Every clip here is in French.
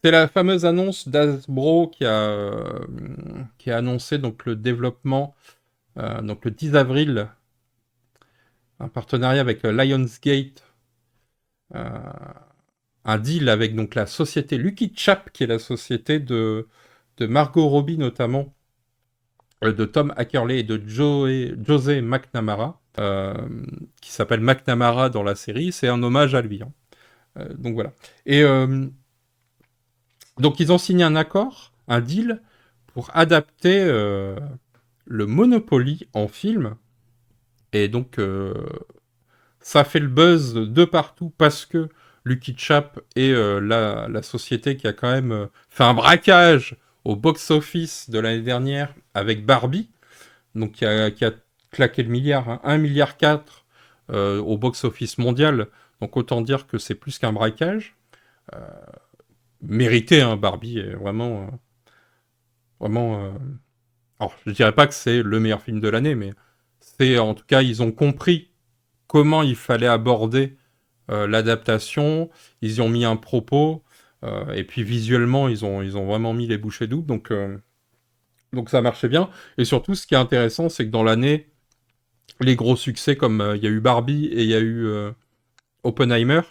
C'est la fameuse annonce d'Hasbro qui a annoncé donc le développement, donc le 10 avril, un partenariat avec Lionsgate, euh, un deal avec donc la société Lucky Chap, qui est la société de Margot Robbie notamment, de Tom Ackerley et de José McNamara, qui s'appelle McNamara dans la série. C'est un hommage à lui, hein. Donc voilà. Et donc ils ont signé un accord, un deal, pour adapter le Monopoly en film. Et donc ça fait le buzz de partout parce que Lucky Chap est la société qui a quand même fait un braquage au box-office de l'année dernière avec Barbie, donc qui a claqué le milliard, hein, 1,4 milliard au box-office mondial. Donc autant dire que c'est plus qu'un braquage. Euh, Mérité, hein, Barbie est vraiment... vraiment alors, je dirais pas que c'est le meilleur film de l'année, mais c'est en tout cas, ils ont compris comment il fallait aborder l'adaptation, ils y ont mis un propos, et puis visuellement, ils ont vraiment mis les bouchées doubles, donc ça marchait bien. Et surtout, ce qui est intéressant, c'est que dans l'année, les gros succès, comme il y a eu Barbie et il y a eu Oppenheimer,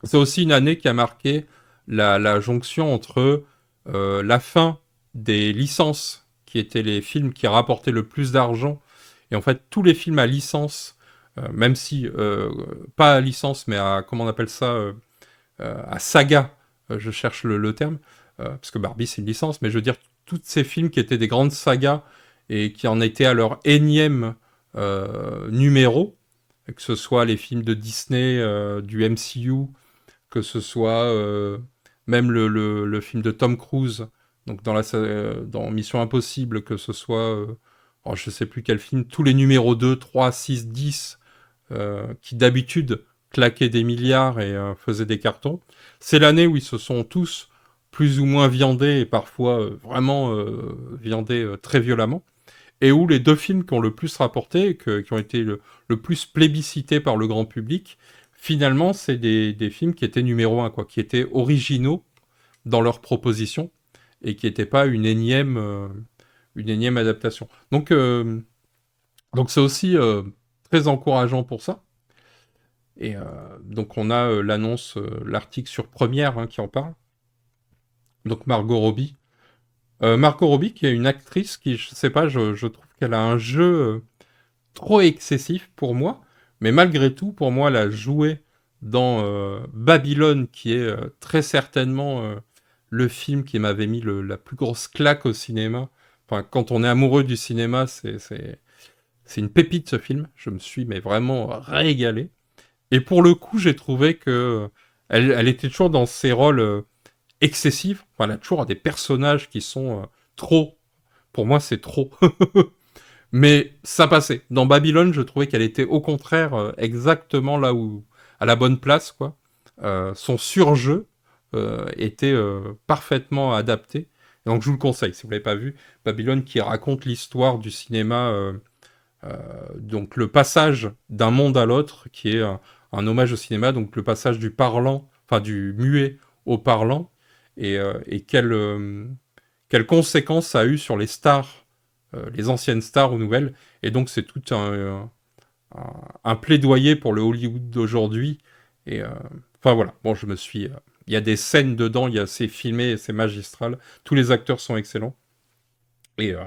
c'est aussi une année qui a marqué la jonction entre la fin des licences, qui étaient les films qui rapportaient le plus d'argent, et en fait, tous les films à licence, même si, pas à licence, mais à, comment on appelle ça, à saga, je cherche le terme, parce que Barbie c'est une licence, mais je veux dire tous ces films qui étaient des grandes sagas et qui en étaient à leur énième numéro, que ce soit les films de Disney, du MCU, que ce soit même le film de Tom Cruise, donc dans Mission Impossible, que ce soit, oh, je sais plus quel film, tous les numéros 2, 3, 6, 10, qui d'habitude claquaient des milliards et faisaient des cartons. C'est l'année où ils se sont tous plus ou moins viandés et parfois vraiment viandés très violemment. Et où les deux films qui ont le plus rapporté, qui ont été le plus plébiscités par le grand public, finalement, c'est des films qui étaient numéro un, quoi, qui étaient originaux dans leur proposition et qui n'étaient pas une énième adaptation. Donc c'est aussi très encourageant pour ça. Et donc on a l'annonce, l'article sur Première, hein, qui en parle. Donc Margot Robbie. Margot Robbie, qui est une actrice qui, je sais pas, je trouve qu'elle a un jeu trop excessif pour moi, mais malgré tout, pour moi, elle a joué dans Babylone, qui est très certainement le film qui m'avait mis la plus grosse claque au cinéma. Enfin, quand on est amoureux du cinéma, c'est une pépite ce film. Je me suis mais vraiment régalé. Et pour le coup, j'ai trouvé que elle était toujours dans ses rôles excessifs. Enfin, elle a toujours des personnages qui sont trop. Pour moi, c'est trop. Mais ça passait. Dans Babylone, je trouvais qu'elle était au contraire exactement là où, à la bonne place, quoi. Son surjeu était parfaitement adapté. Et donc je vous le conseille, si vous l'avez pas vu, Babylone qui raconte l'histoire du cinéma, donc le passage d'un monde à l'autre, qui est un hommage au cinéma, donc le passage du parlant, enfin du muet au parlant, et quelles conséquences ça a eu sur les stars, les anciennes stars ou nouvelles. Et donc c'est tout un plaidoyer pour le Hollywood d'aujourd'hui. Et enfin voilà, bon, je me suis. Il y a des scènes dedans, c'est filmé, c'est magistral. Tous les acteurs sont excellents. Et, euh,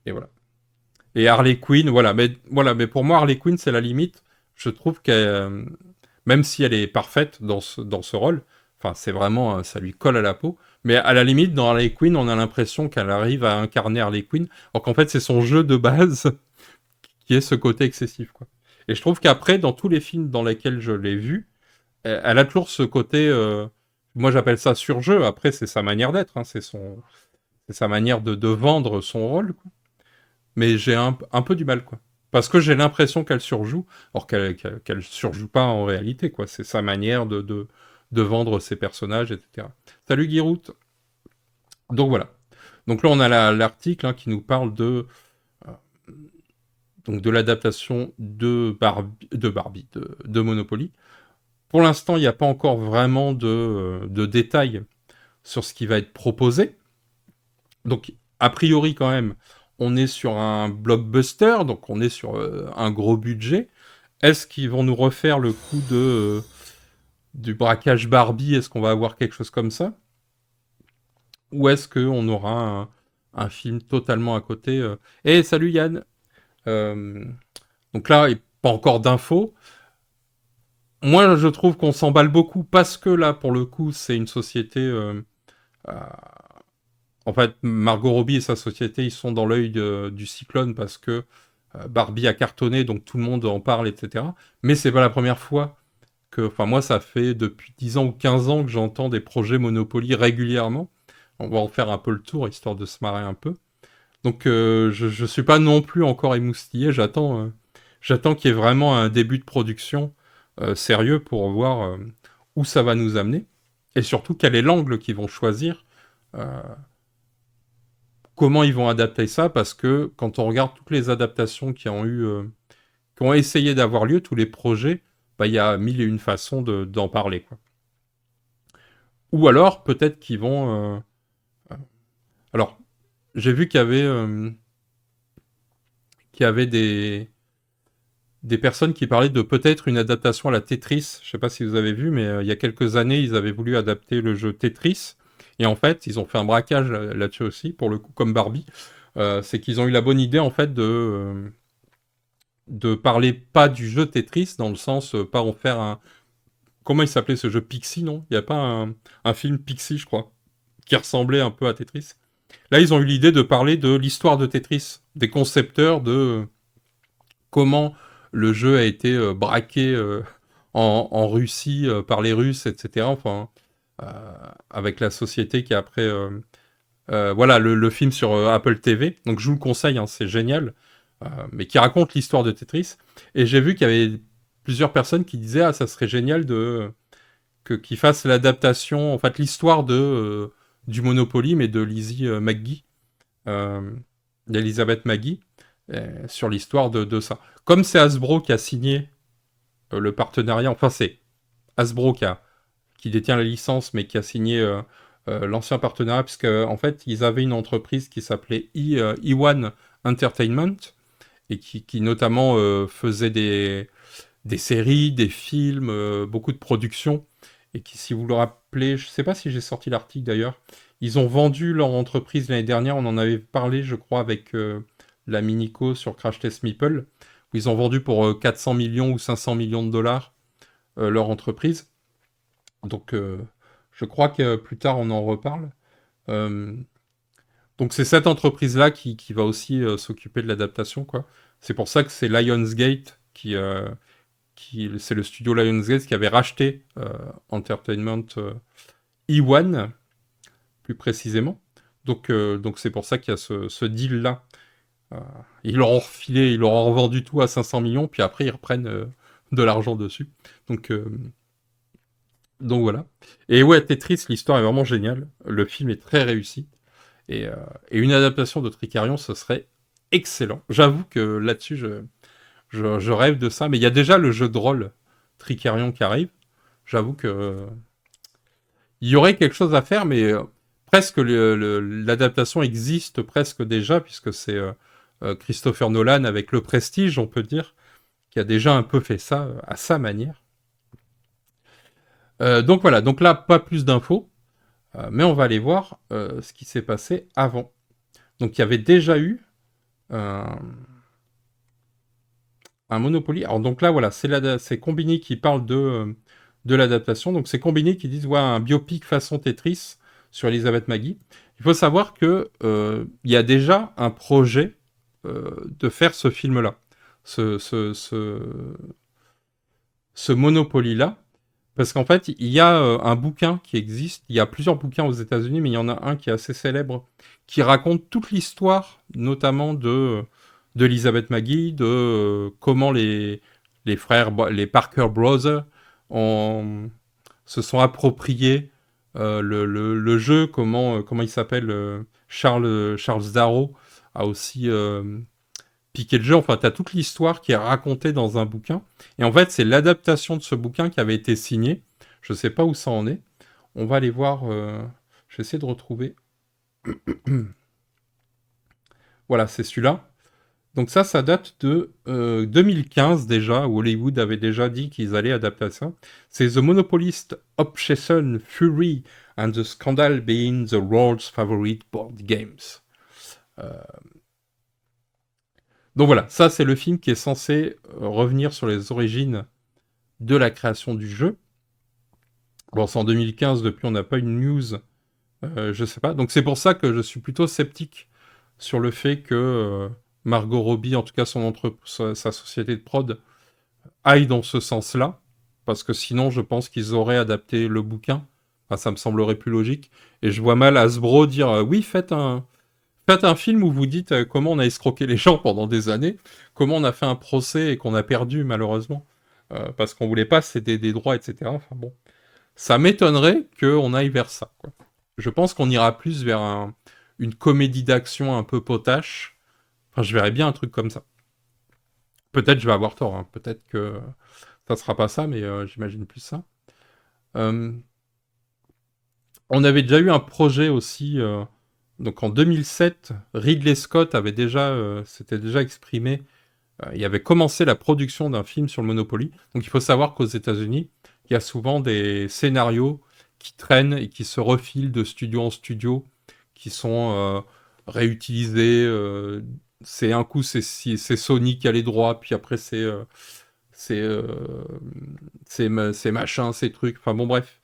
et voilà. Et Harley Quinn, voilà, mais pour moi, Harley Quinn, c'est la limite. Je trouve qu'elle, même si elle est parfaite dans ce rôle, enfin, c'est vraiment, ça lui colle à la peau. Mais à la limite, dans Harley Quinn, on a l'impression qu'elle arrive à incarner Harley Quinn, alors qu'en fait, c'est son jeu de base qui est ce côté excessif, quoi. Et je trouve qu'après, dans tous les films dans lesquels je l'ai vue, elle a toujours ce côté, moi j'appelle ça surjeu. Après, c'est sa manière d'être, hein, c'est sa manière de vendre son rôle, quoi. Mais j'ai un peu du mal, quoi. Parce que j'ai l'impression qu'elle surjoue, alors qu'elle surjoue pas en réalité, quoi. C'est sa manière de vendre ses personnages, etc. Salut Guirout. Donc voilà. Donc là, on a l'article, hein, qui nous parle euh, donc de l'adaptation de Barbie, de Monopoly. Pour l'instant, il n'y a pas encore vraiment de détails sur ce qui va être proposé. Donc, a priori, quand même, on est sur un blockbuster, donc on est sur un gros budget. Est-ce qu'ils vont nous refaire le coup du braquage Barbie? Est-ce qu'on va avoir quelque chose comme ça? Ou est-ce qu'on aura un film totalement à côté Eh, salut Yann. Euh, donc là, pas encore d'infos. Moi, je trouve qu'on s'emballe beaucoup parce que là, pour le coup, c'est une société. Euh, en fait, Margot Robbie et sa société, ils sont dans l'œil du cyclone parce que Barbie a cartonné, donc tout le monde en parle, etc. Mais c'est pas la première fois que. Enfin, moi, ça fait depuis 10 ans ou 15 ans que j'entends des projets Monopoly régulièrement. On va en faire un peu le tour, histoire de se marrer un peu. Donc, je suis pas non plus encore émoustillé. J'attends qu'il y ait vraiment un début de production sérieux pour voir où ça va nous amener. Et surtout, quel est l'angle qu'ils vont choisir. euh, Comment ils vont adapter ça, parce que quand on regarde toutes les adaptations qui ont essayé d'avoir lieu, tous les projets, bah, il y a mille et une façons d'en parler, quoi. Ou alors, peut-être qu'ils vont... alors, j'ai vu qu'il y avait des personnes qui parlaient de peut-être une adaptation à la Tetris. Je sais pas si vous avez vu, mais il y a quelques années, ils avaient voulu adapter le jeu Tetris. Et en fait, ils ont fait un braquage là-dessus aussi, pour le coup, comme Barbie. C'est qu'ils ont eu la bonne idée, en fait, de parler pas du jeu Tetris, dans le sens, pas en faire un... Comment il s'appelait ce jeu Pixie, non? Il n'y a pas un film Pixie, je crois, qui ressemblait un peu à Tetris. Là, ils ont eu l'idée de parler de l'histoire de Tetris, des concepteurs de comment le jeu a été braqué en Russie par les Russes, etc. Enfin, euh, avec la société qui a après... voilà, le film sur Apple TV. Donc je vous le conseille, hein, c'est génial. Mais qui raconte l'histoire de Tetris. Et j'ai vu qu'il y avait plusieurs personnes qui disaient ah ça serait génial qu'ils fassent l'adaptation, en fait l'histoire du Monopoly, mais de Lizzie McGee, euh, d'Elizabeth McGee, sur l'histoire de ça. Comme c'est Hasbro qui a signé le partenariat, enfin c'est Hasbro qui détient la licence, mais qui a signé l'ancien partenariat, puisque en fait ils avaient une entreprise qui s'appelait E1 Entertainment, et qui notamment faisait des séries, des films, beaucoup de productions, et qui, si vous le rappelez, je ne sais pas si j'ai sorti l'article d'ailleurs, ils ont vendu leur entreprise l'année dernière, on en avait parlé, je crois, avec la Minico sur Crash Test Meeple, où ils ont vendu pour 400 millions ou 500 millions de dollars leur entreprise. Donc, je crois que plus tard, on en reparle. Euh, donc, c'est cette entreprise-là qui va aussi s'occuper de l'adaptation, quoi. C'est pour ça que c'est Lionsgate c'est le studio Lionsgate qui avait racheté Entertainment E1, plus précisément. Donc c'est pour ça qu'il y a ce deal-là. Euh, ils leur ont refilé, ils leur ont revendu tout à 500 millions, puis après ils reprennent de l'argent dessus. Donc, euh, donc voilà. Et ouais, Tetris, l'histoire est vraiment géniale. Le film est très réussi. Et, euh, et une adaptation de Tricarion, ce serait excellent. J'avoue que là-dessus, je rêve de ça. Mais il y a déjà le jeu de rôle Tricarion qui arrive. J'avoue que il y aurait quelque chose à faire, mais presque l'adaptation existe presque déjà, puisque c'est Christopher Nolan avec Le Prestige, on peut dire, qui a déjà un peu fait ça à sa manière. Donc voilà, donc là, pas plus d'infos, mais on va aller voir ce qui s'est passé avant. Donc il y avait déjà eu un, un Monopoly. Alors donc là, voilà, c'est Combini qui parle de l'adaptation. Donc c'est Combini qui dit ouais, un biopic façon Tetris sur Elisabeth Maggie. Il faut savoir que il y a déjà un projet de faire ce film-là, ce, ce, ce, ce Monopoly-là. Parce qu'en fait, il y a un bouquin qui existe. Il y a plusieurs bouquins aux États-Unis, mais il y en a un qui est assez célèbre, qui raconte toute l'histoire, notamment de Elizabeth Maggie, de comment les frères, les Parker Brothers, se sont appropriés le jeu, comment il s'appelle, Charles Darrow a aussi piqué le jeu. Enfin, t'as toute l'histoire qui est racontée dans un bouquin. Et en fait, c'est l'adaptation de ce bouquin qui avait été signé. Je sais pas où ça en est. On va aller voir. Je vais essayer de retrouver. Voilà, c'est celui-là. Donc ça date de 2015 déjà, où Hollywood avait déjà dit qu'ils allaient adapter ça. C'est The Monopolist Obsession, Fury and the Scandal Being the World's Favorite Board Games. Donc voilà, ça c'est le film qui est censé revenir sur les origines de la création du jeu. Bon, c'est en 2015, depuis on n'a pas une news, je sais pas. Donc c'est pour ça que je suis plutôt sceptique sur le fait que Margot Robbie, en tout cas sa société de prod, aille dans ce sens-là. Parce que sinon, je pense qu'ils auraient adapté le bouquin. Enfin, ça me semblerait plus logique. Et je vois mal Hasbro dire oui, faites un film où vous dites comment on a escroqué les gens pendant des années, comment on a fait un procès et qu'on a perdu malheureusement, parce qu'on voulait pas céder des droits, etc. Enfin bon, ça m'étonnerait qu'on aille vers ça, quoi. Je pense qu'on ira plus vers une comédie d'action un peu potache. Enfin, je verrais bien un truc comme ça. Peut-être je vais avoir tort, hein. Peut-être que ça sera pas ça, mais j'imagine plus ça. Euh, on avait déjà eu un projet aussi. Donc en 2007, Ridley Scott s'était déjà exprimé. Il avait commencé la production d'un film sur le Monopoly. Donc il faut savoir qu'aux États-Unis, il y a souvent des scénarios qui traînent et qui se refilent de studio en studio, qui sont réutilisés. C'est un coup, c'est Sony qui a les droits, puis après c'est euh, c'est machin, ces trucs. Enfin bon, bref.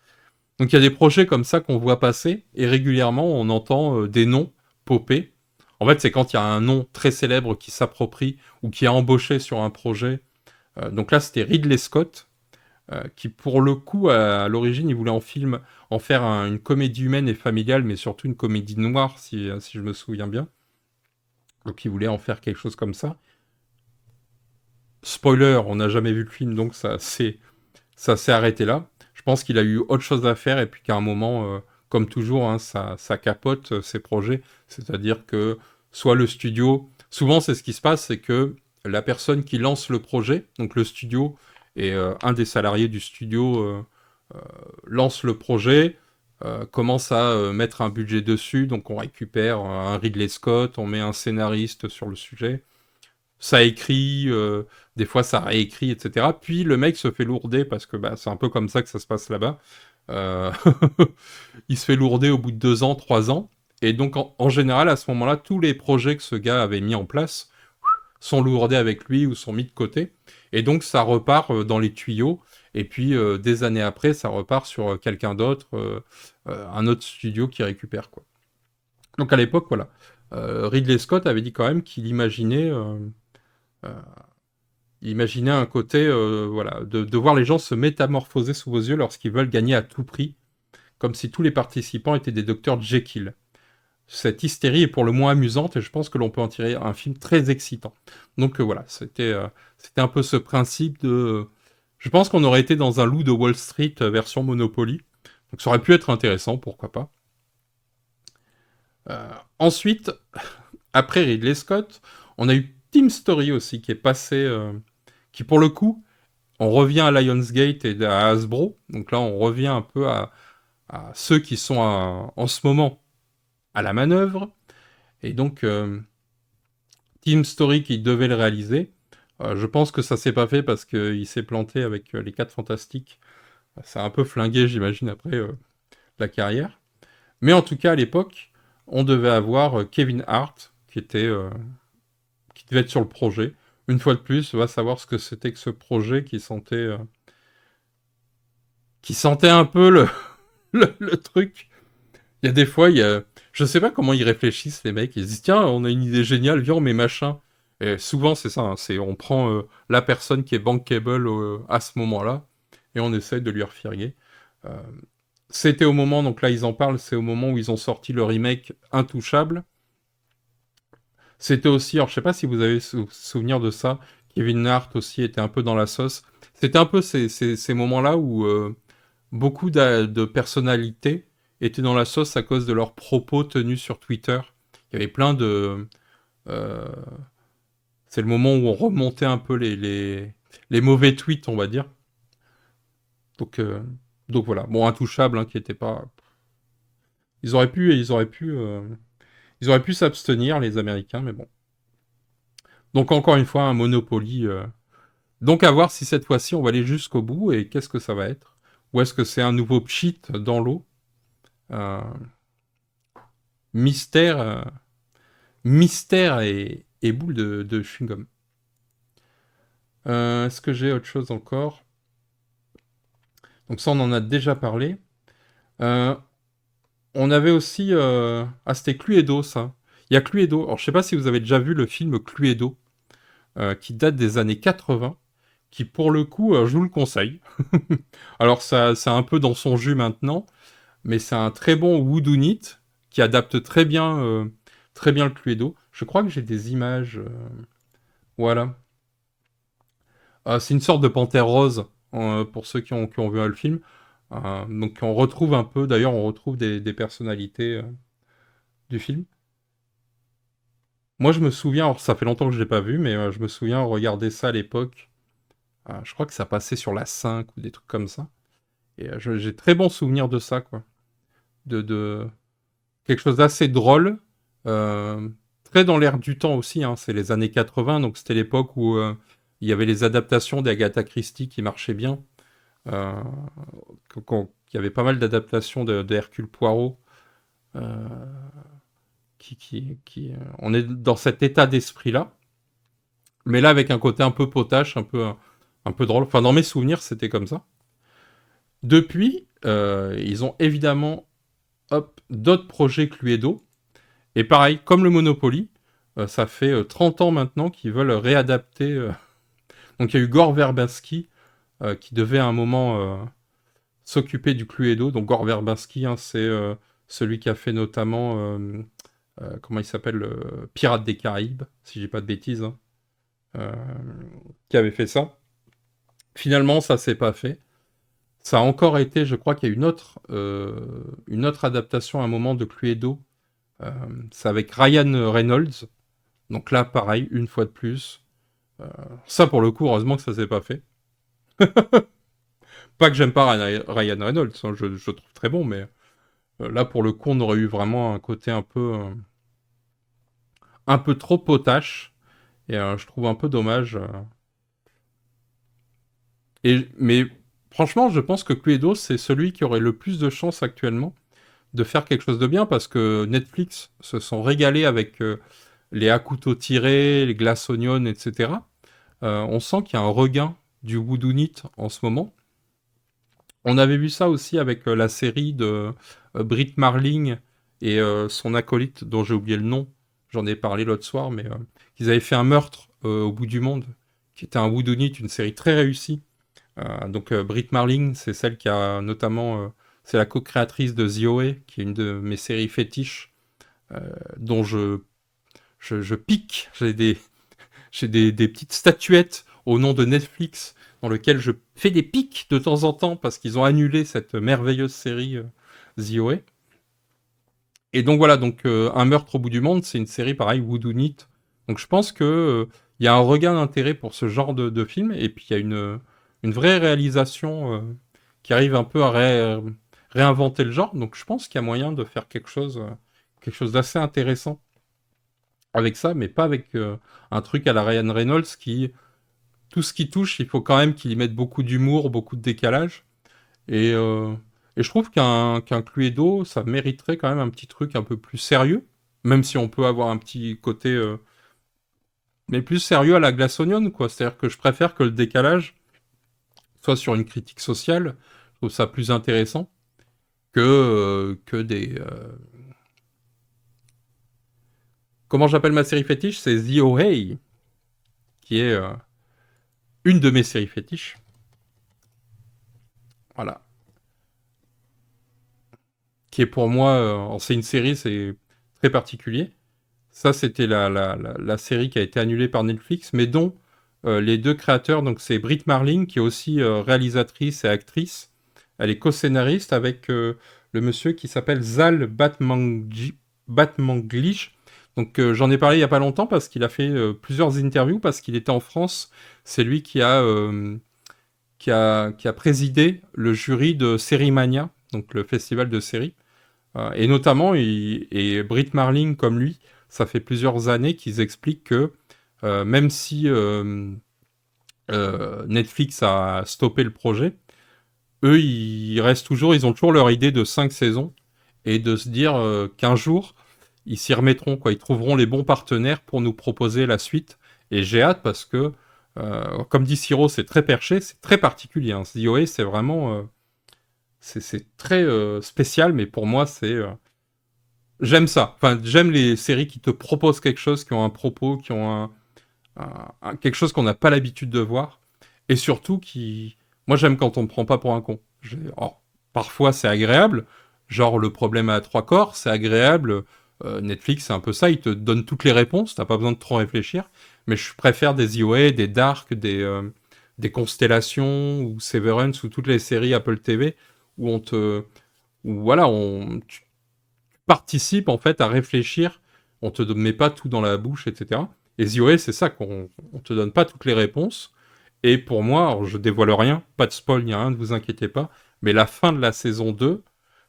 Donc il y a des projets comme ça qu'on voit passer, et régulièrement on entend des noms popper. En fait, c'est quand il y a un nom très célèbre qui s'approprie ou qui est embauché sur un projet. Donc là, c'était Ridley Scott, qui pour le coup, à l'origine, il voulait en faire une comédie humaine et familiale, mais surtout une comédie noire, si je me souviens bien. Donc il voulait en faire quelque chose comme ça. Spoiler, on n'a jamais vu le film, donc ça s'est arrêté là. Je pense qu'il a eu autre chose à faire et puis qu'à un moment, comme toujours, hein, ça capote ses projets. C'est-à-dire que soit le studio, souvent c'est ce qui se passe, c'est que la personne qui lance le projet, donc le studio et un des salariés du studio lance le projet, commence à mettre un budget dessus, donc on récupère un Ridley Scott, on met un scénariste sur le sujet, ça écrit, des fois ça réécrit, etc. Puis le mec se fait lourder, parce que bah, c'est un peu comme ça que ça se passe là-bas. Euh, il se fait lourder au bout de 2 ans, 3 ans. Et donc en général, à ce moment-là, tous les projets que ce gars avait mis en place sont lourdés avec lui ou sont mis de côté. Et donc ça repart dans les tuyaux. Et puis des années après, ça repart sur quelqu'un d'autre, un autre studio qui récupère, quoi. Donc à l'époque, voilà. Ridley Scott avait dit quand même qu'il euh, imaginait un côté, voilà, de voir les gens se métamorphoser sous vos yeux lorsqu'ils veulent gagner à tout prix, comme si tous les participants étaient des docteurs Jekyll. Cette hystérie est pour le moins amusante et je pense que l'on peut en tirer un film très excitant. Donc voilà, c'était un peu ce principe de... Je pense qu'on aurait été dans un loup de Wall Street version Monopoly. Donc ça aurait pu être intéressant, pourquoi pas. Ensuite, après Ridley Scott, on a eu Team Story aussi qui est passé... qui pour le coup, on revient à Lionsgate et à Hasbro. Donc là, on revient un peu à ceux qui sont en ce moment à la manœuvre. Et donc, Team Story qui devait le réaliser, je pense que ça s'est pas fait parce qu'il s'est planté avec les 4 Fantastiques. Ça a un peu flingué, j'imagine, après la carrière. Mais en tout cas, à l'époque, on devait avoir Kevin Hart qui devait être sur le projet. Une fois de plus, on va savoir ce que c'était que ce projet qui sentait un peu le truc. Il y a des fois, je sais pas comment ils réfléchissent, les mecs. Ils se disent, tiens, on a une idée géniale, viens, on met machin. Et souvent, c'est ça, hein, on prend la personne qui est bankable à ce moment-là et on essaye de lui refirer. Euh, C'était au moment, donc là, ils en parlent, c'est au moment où ils ont sorti le remake Intouchable. C'était aussi, alors je sais pas si vous avez souvenir de ça, Kevin Hart aussi était un peu dans la sauce. C'était un peu ces moments-là où beaucoup de personnalités étaient dans la sauce à cause de leurs propos tenus sur Twitter. Il y avait plein de... euh, C'est le moment où on remontait un peu les mauvais tweets, on va dire. Donc, euh, donc voilà. Bon, Intouchable, hein, qui était pas. Ils auraient pu s'abstenir, les Américains, mais bon. Donc encore une fois, un Monopoly. Donc à voir si cette fois-ci on va aller jusqu'au bout et qu'est-ce que ça va être. Ou est-ce que c'est un nouveau pchit dans l'eau. Euh, mystère, mystère et boule de chewing-gum. Est-ce que j'ai autre chose encore? Donc ça, on en a déjà parlé. Euh, on avait aussi... Ah, c'était Cluedo, ça. Il y a Cluedo. Alors, je sais pas si vous avez déjà vu le film Cluedo, qui date des années 80, qui, pour le coup, je vous le conseille. Alors, ça, c'est un peu dans son jus maintenant, mais c'est un très bon whodunit qui adapte très bien le Cluedo. Je crois que j'ai des images. Voilà. C'est une sorte de panthère rose, pour ceux qui ont vu le film. Donc on retrouve un peu, d'ailleurs on retrouve des personnalités du film. Moi je me souviens, alors ça fait longtemps que je l'ai pas vu, mais je me souviens regarder ça à l'époque. Je crois que ça passait sur la 5 ou des trucs comme ça. Et j'ai très bon souvenir de ça, quoi. De quelque chose d'assez drôle, euh, très dans l'air du temps aussi, hein. C'est les années 80, donc c'était l'époque où il y avait les adaptations d'Agatha Christie qui marchaient bien. Euh, il y avait pas mal d'adaptations de Hercule Poirot. euh, on est dans cet état d'esprit-là, mais là avec un côté un peu potache, un peu drôle. Enfin, dans mes souvenirs, c'était comme ça. Depuis, ils ont évidemment d'autres projets Cluedo. Et pareil, comme le Monopoly, ça fait 30 ans maintenant qu'ils veulent réadapter. Donc il y a eu Gore Verbinski qui devait à un moment s'occuper du Cluedo. Donc Gore Verbinski, hein, c'est celui qui a fait notamment, comment il s'appelle, Pirates des Caraïbes, si j'ai pas de bêtises, hein, euh, qui avait fait ça. Finalement, ça s'est pas fait. Ça a encore été, je crois qu'il y a une autre adaptation à un moment de Cluedo. Euh, c'est avec Ryan Reynolds. Donc là, pareil, une fois de plus. Euh, ça, pour le coup, heureusement que ça s'est pas fait. Pas que j'aime pas Ryan Reynolds, hein, je le trouve très bon, mais là, pour le coup, on aurait eu vraiment un côté un peu trop potache. Et je trouve un peu dommage. Mais franchement, je pense que Cluedo, c'est celui qui aurait le plus de chances actuellement de faire quelque chose de bien parce que Netflix se sont régalés avec les à couteau tiré, les glace onion, etc. On sent qu'il y a un regain du whodunit en ce moment. On avait vu ça aussi avec la série de Brit Marling et son acolyte, dont j'ai oublié le nom. J'en ai parlé l'autre soir, mais qu'ils avaient fait un meurtre au bout du monde, qui était un whodunit, une série très réussie. Donc Brit Marling, c'est celle qui a notamment, c'est la co-créatrice de The OA, qui est une de mes séries fétiches, euh, dont je pique. J'ai des petites statuettes au nom de Netflix dans lesquelles je fais des pics de temps en temps parce qu'ils ont annulé cette merveilleuse série The OA. Et donc voilà, donc Un meurtre au bout du monde, c'est une série pareil, Whodunit. Donc je pense que il y a un regain d'intérêt pour ce genre de film et puis il y a une vraie réalisation qui arrive un peu à réinventer le genre. Donc je pense qu'il y a moyen de faire quelque chose d'assez intéressant avec ça, mais pas avec un truc à la Ryan Reynolds qui tout ce qui touche, il faut quand même qu'il y mette beaucoup d'humour, beaucoup de décalage. Et, euh, et je trouve qu'un Cluedo, ça mériterait quand même un petit truc un peu plus sérieux, même si on peut avoir un petit côté, mais plus sérieux à la Glass Onion, quoi. C'est-à-dire que je préfère que le décalage soit sur une critique sociale. Je trouve ça plus intéressant que des. Comment j'appelle ma série fétiche? C'est The OA, qui est une de mes séries fétiches. Voilà. Qui est pour moi, c'est une série, c'est très particulier. Ça, c'était la série qui a été annulée par Netflix, mais dont les deux créateurs, donc c'est Brit Marling, qui est aussi réalisatrice et actrice. Elle est co-scénariste avec le monsieur qui s'appelle Zal Batmanglish. Donc j'en ai parlé il y a pas longtemps parce qu'il a fait plusieurs interviews parce qu'il était en France. C'est lui qui a présidé le jury de Série Mania, donc le festival de séries. Et notamment, et Britt Marling comme lui, ça fait plusieurs années qu'ils expliquent que même si Netflix a stoppé le projet, eux, ils ont toujours leur idée de 5 saisons et de se dire qu'un jour, ils s'y remettront, quoi. Ils trouveront les bons partenaires pour nous proposer la suite. Et j'ai hâte parce que, comme dit Siro, c'est très perché, c'est très particulier, hein. The OA, c'est vraiment... c'est très spécial, mais pour moi, j'aime ça. Enfin, j'aime les séries qui te proposent quelque chose, qui ont un propos, qui ont quelque chose qu'on n'a pas l'habitude de voir. Et surtout, moi, j'aime quand on me prend pas pour un con. Alors, parfois, c'est agréable. Genre, le problème à trois corps, c'est agréable. Netflix, c'est un peu ça. Il te donne toutes les réponses. T'as pas besoin de trop réfléchir. Mais je préfère des EOA, des Dark, des Constellations, ou Severance, ou toutes les séries Apple TV, où voilà, tu participes, en fait, à réfléchir. On te met pas tout dans la bouche, etc. Et The OA, c'est ça, qu'on te donne pas toutes les réponses. Et pour moi, alors je dévoile rien, pas de spoil ni rien, ne vous inquiétez pas, mais la fin de la saison 2,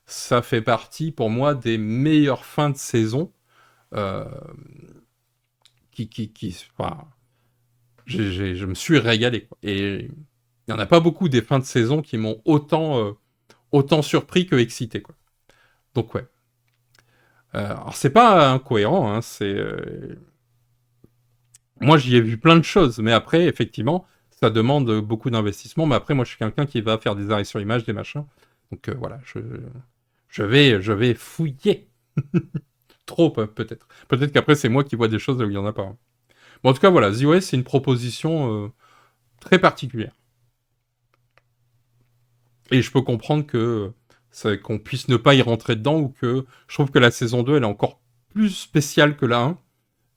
ça fait partie pour moi des meilleures fins de saison euh, enfin, je me suis régalé, quoi. Et il n'y en a pas beaucoup des fins de saison qui m'ont autant surpris que excité, quoi. Donc ouais. Alors c'est pas incohérent, hein, moi, j'y ai vu plein de choses, mais après, effectivement, ça demande beaucoup d'investissement. Mais après, moi, je suis quelqu'un qui va faire des arrêts sur image, des machins. Donc voilà, je vais fouiller. Trop, peut-être. Peut-être qu'après, c'est moi qui vois des choses là où il n'y en a pas, hein. Bon, en tout cas, voilà, The OS, c'est une proposition très particulière. Et je peux comprendre qu'on puisse ne pas y rentrer dedans ou que je trouve que la saison 2, elle est encore plus spéciale que la 1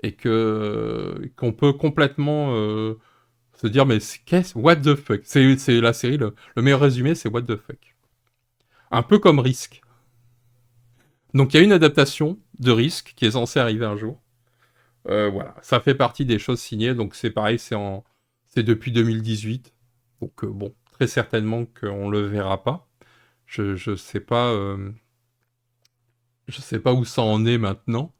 et qu'on peut complètement se dire, mais qu'est-ce, what the fuck? C'est la série, le meilleur résumé, c'est what the fuck. Un peu comme Risk. Donc il y a une adaptation de Risk qui est censée arriver un jour. Voilà, ça fait partie des choses signées, donc c'est pareil, c'est depuis 2018. Donc bon, très certainement qu'on le verra pas. Je sais pas, je sais pas où ça en est maintenant.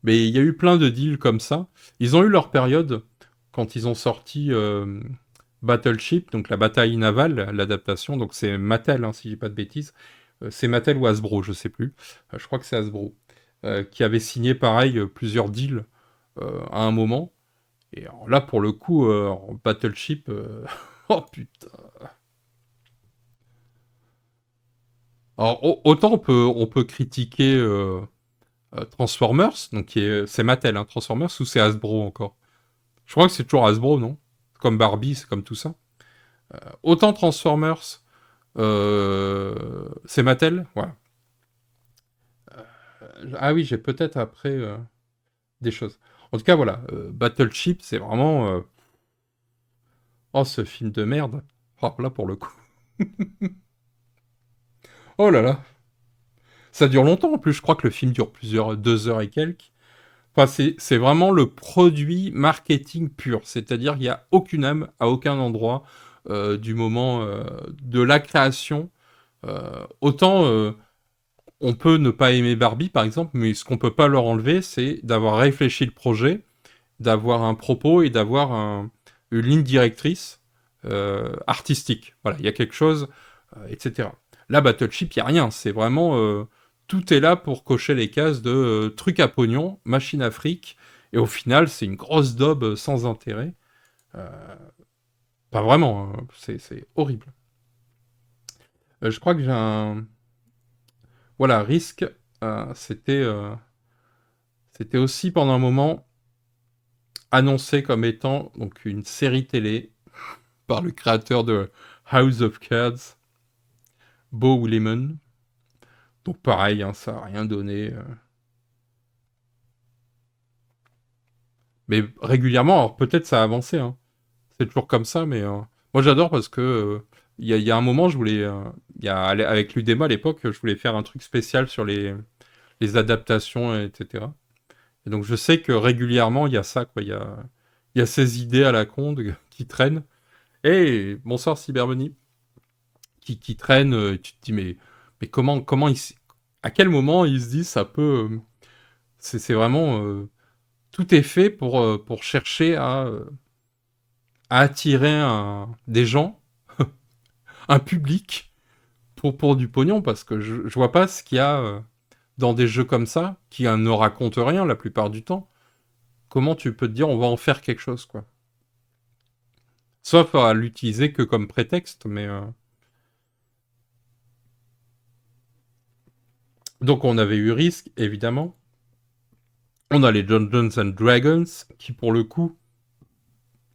Mais il y a eu plein de deals comme ça. Ils ont eu leur période quand ils ont sorti Battleship, donc la bataille navale, l'adaptation. Donc c'est Mattel, hein, si je dis pas de bêtises. C'est Mattel ou Hasbro, je sais plus. Je crois que c'est Hasbro. Qui avait signé pareil plusieurs deals à un moment. Et alors là, pour le coup, Battleship, oh putain. Alors autant on peut critiquer Transformers, donc c'est Mattel, hein, Transformers, ou c'est Hasbro encore. Je crois que c'est toujours Hasbro, non? Comme Barbie, c'est comme tout ça. Autant Transformers, c'est Mattel, voilà. Ah oui, j'ai peut-être après des choses. En tout cas, voilà, Battleship, c'est vraiment... Oh, ce film de merde. Oh, là, pour le coup. Oh là là. Ça dure longtemps, en plus. Je crois que le film dure 2 heures et quelques. Enfin, c'est vraiment le produit marketing pur. C'est-à-dire qu'il n'y a aucune âme à aucun endroit du moment de la création. Autant on peut ne pas aimer Barbie, par exemple, mais ce qu'on peut pas leur enlever, c'est d'avoir réfléchi le projet, d'avoir un propos et d'avoir une ligne directrice artistique. Voilà, il y a quelque chose, etc. Là, Battleship, il n'y a rien. C'est vraiment... tout est là pour cocher les cases de trucs à pognon, machine à fric, et au final, c'est une grosse daube sans intérêt. Euh, Pas vraiment, hein, c'est horrible. Je crois que j'ai un... Voilà, Risk, c'était aussi pendant un moment annoncé comme étant donc une série télé par le créateur de House of Cards, Bo Willimon. Donc pareil, hein, ça n'a rien donné. Mais régulièrement, alors peut-être ça a avancé, hein. C'est toujours comme ça, mais moi j'adore parce que il y a un moment, je voulais, avec l'UDEMA à l'époque, je voulais faire un truc spécial sur les adaptations, etc. Et donc je sais que régulièrement, il y a ça, quoi. Il y a ces idées à la con qui traînent. Et bonsoir Cyberbunny, qui traînent. Tu te dis, mais comment à quel moment ils se disent ça peut. C'est vraiment. Tout est fait pour chercher à attirer des gens, un public, pour du pognon, parce que je vois pas ce qu'il y a dans des jeux comme ça, qui ne racontent rien la plupart du temps. Comment tu peux te dire on va en faire quelque chose, quoi. Sauf à l'utiliser que comme prétexte, mais... Donc on avait eu Risk, évidemment. On a les Dungeons and Dragons, qui pour le coup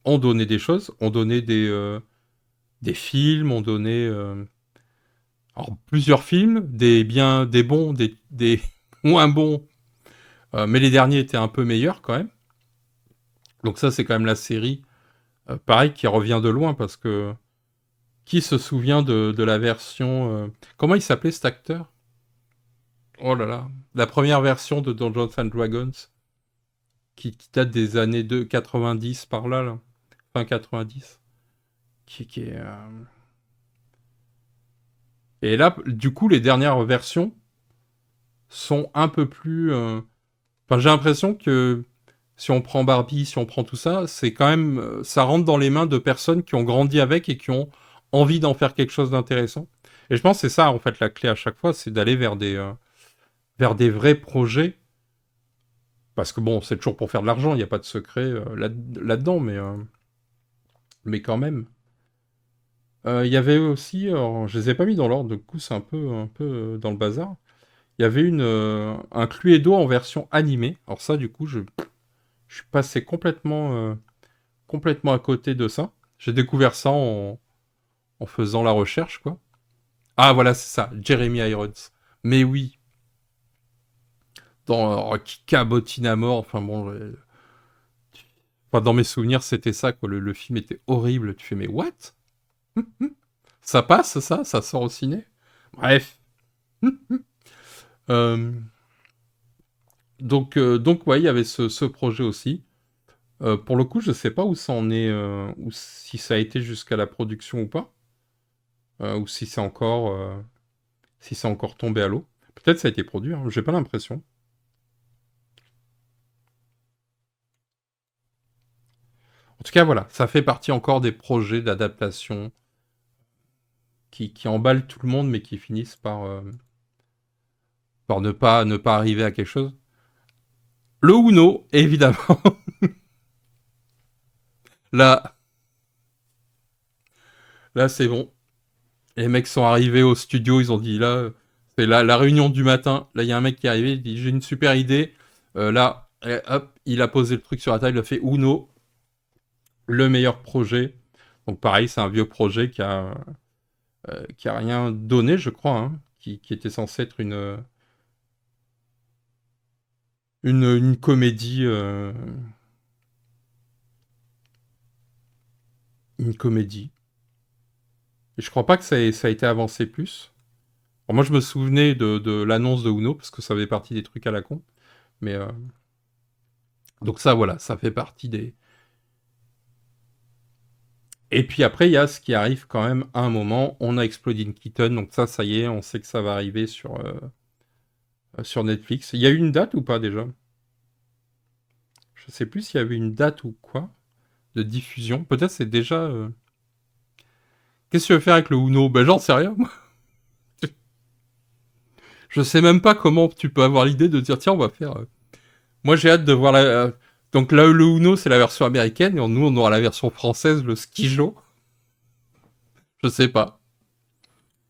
ont donné des choses, ont donné des films, ont donné alors, plusieurs films, des bons, des moins bons, mais les derniers étaient un peu meilleurs quand même. Donc ça, c'est quand même la série, pareil, qui revient de loin, parce que qui se souvient de la version... Comment il s'appelait cet acteur? Oh là là. La première version de Dungeons and Dragons, qui date des années 90 par là, là. Fin 90. Qui est... Et là, du coup, les dernières versions sont un peu plus... Enfin, j'ai l'impression que si on prend Barbie, si on prend tout ça, c'est quand même... ça rentre dans les mains de personnes qui ont grandi avec et qui ont envie d'en faire quelque chose d'intéressant. Et je pense que c'est ça, en fait, la clé à chaque fois, c'est d'aller vers des vrais projets. Parce que bon, c'est toujours pour faire de l'argent, il n'y a pas de secret là-dedans, mais quand même. Il y avait aussi, alors, je les ai pas mis dans l'ordre, du coup c'est un peu dans le bazar. Il y avait un Cluedo en version animée. Alors ça, du coup, je suis passé complètement à côté de ça. J'ai découvert ça en faisant la recherche, quoi. Ah voilà, c'est ça, Jeremy Irons. Mais oui, dans qui cabotine à mort. Enfin bon, enfin, dans mes souvenirs, c'était ça, quoi. Le film était horrible. Tu fais, mais what? Ça passe, ça sort au ciné? Bref. Euh, donc ouais, il y avait ce projet aussi. Pour le coup, je sais pas où ça en est, ou si ça a été jusqu'à la production ou pas, ou si c'est encore tombé à l'eau. Peut-être ça a été produit, hein, j'ai pas l'impression. En tout cas, voilà, ça fait partie encore des projets d'adaptation qui emballent tout le monde, mais qui finissent par ne pas arriver à quelque chose. Le Uno, évidemment. Là, là c'est bon. Les mecs sont arrivés au studio, ils ont dit là, c'est la réunion du matin. Là, il y a un mec qui est arrivé, il dit j'ai une super idée. Là, hop, il a posé le truc sur la table, il a fait Uno, le meilleur projet. Donc pareil, c'est un vieux projet qui a rien donné, je crois, hein, qui était censé être une comédie, une comédie. Et je crois pas que ça a été avancé plus. Alors moi, je me souvenais de l'annonce de Uno parce que ça fait partie des trucs à la con. Mais donc ça, voilà, ça fait partie des. Et puis après, il y a ce qui arrive quand même à un moment. On a Exploding Kitten, donc ça y est, on sait que ça va arriver sur Netflix. Il y a eu une date ou pas déjà? Je sais plus s'il y avait une date ou quoi de diffusion. Peut-être c'est déjà. Qu'est-ce que tu veux faire avec le Uno? Ben j'en sais rien. Moi. Je sais même pas comment tu peux avoir l'idée de dire tiens, on va faire. Moi, j'ai hâte de voir la. Donc là, le Uno, c'est la version américaine, et nous, on aura la version française, le Skijo. Je sais pas.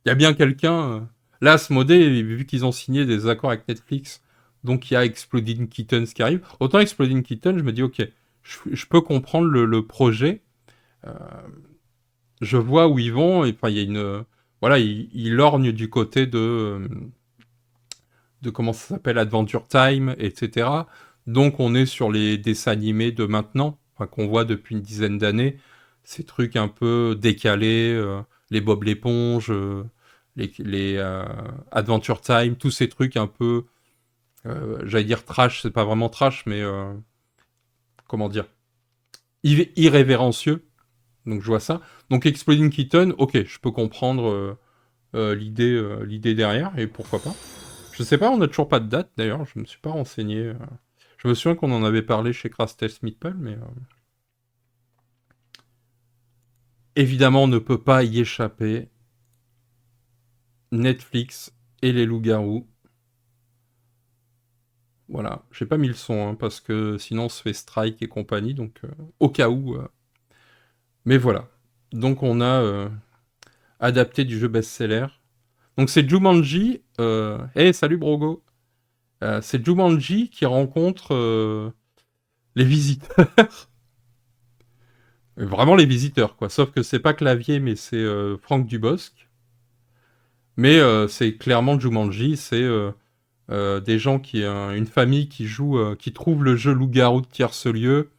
Il y a bien quelqu'un. Là, Asmodée, vu qu'ils ont signé des accords avec Netflix, donc il y a Exploding Kittens qui arrive. Autant Exploding Kittens, je me dis, ok, je peux comprendre le projet. Euh, je vois où ils vont. Et enfin, il y a une. Voilà, ils lorgnent du côté de comment ça s'appelle, Adventure Time, etc. Donc on est sur les dessins animés de maintenant, enfin, qu'on voit depuis une dizaine d'années, ces trucs un peu décalés, les Bob l'éponge, les Adventure Time, tous ces trucs un peu J'allais dire trash, c'est pas vraiment trash, mais comment dire, irrévérencieux. Donc je vois ça. Donc Exploding Kitten, ok, je peux comprendre l'idée derrière, et pourquoi pas. Je sais pas, on n'a toujours pas de date d'ailleurs, je me suis pas renseigné. Je me souviens qu'on en avait parlé chez Crastel Meeple, mais évidemment on ne peut pas y échapper. Netflix et les loups-garous. Voilà, j'ai pas mis le son, hein, parce que sinon on se fait strike et compagnie, donc au cas où. Mais voilà. Donc on a adapté du jeu best-seller. Donc c'est Jumanji. Hey, salut Brogo. C'est Jumanji qui rencontre les visiteurs. Vraiment les visiteurs, quoi. Sauf que c'est pas Clavier, mais c'est Franck Dubosc. Mais c'est clairement Jumanji, c'est des gens une famille qui joue, qui trouve le jeu loup-garou de tierce-lieu,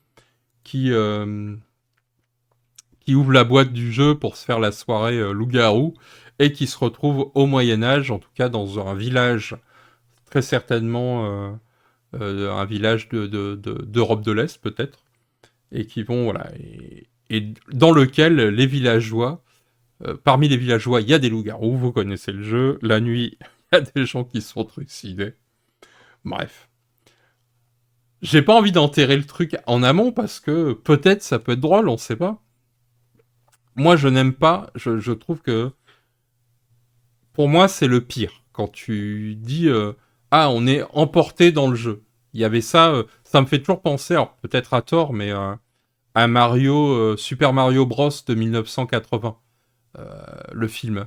qui, euh, qui ouvre la boîte du jeu pour se faire la soirée loup-garou, et qui se retrouve au Moyen-Âge, en tout cas dans un village, très certainement un village d'Europe de l'Est peut-être, et qui vont, voilà, et dans lequel les villageois, parmi les villageois, il y a des loups-garous, vous connaissez le jeu, la nuit, il y a des gens qui se font trucider. Bref. J'ai pas envie d'enterrer le truc en amont parce que peut-être ça peut être drôle, on sait pas. Moi, je n'aime pas, je trouve que pour moi, c'est le pire. Quand tu dis ah, on est emporté dans le jeu. Il y avait ça, ça me fait toujours penser, alors peut-être à tort, mais à Mario, Super Mario Bros de 1980, le film.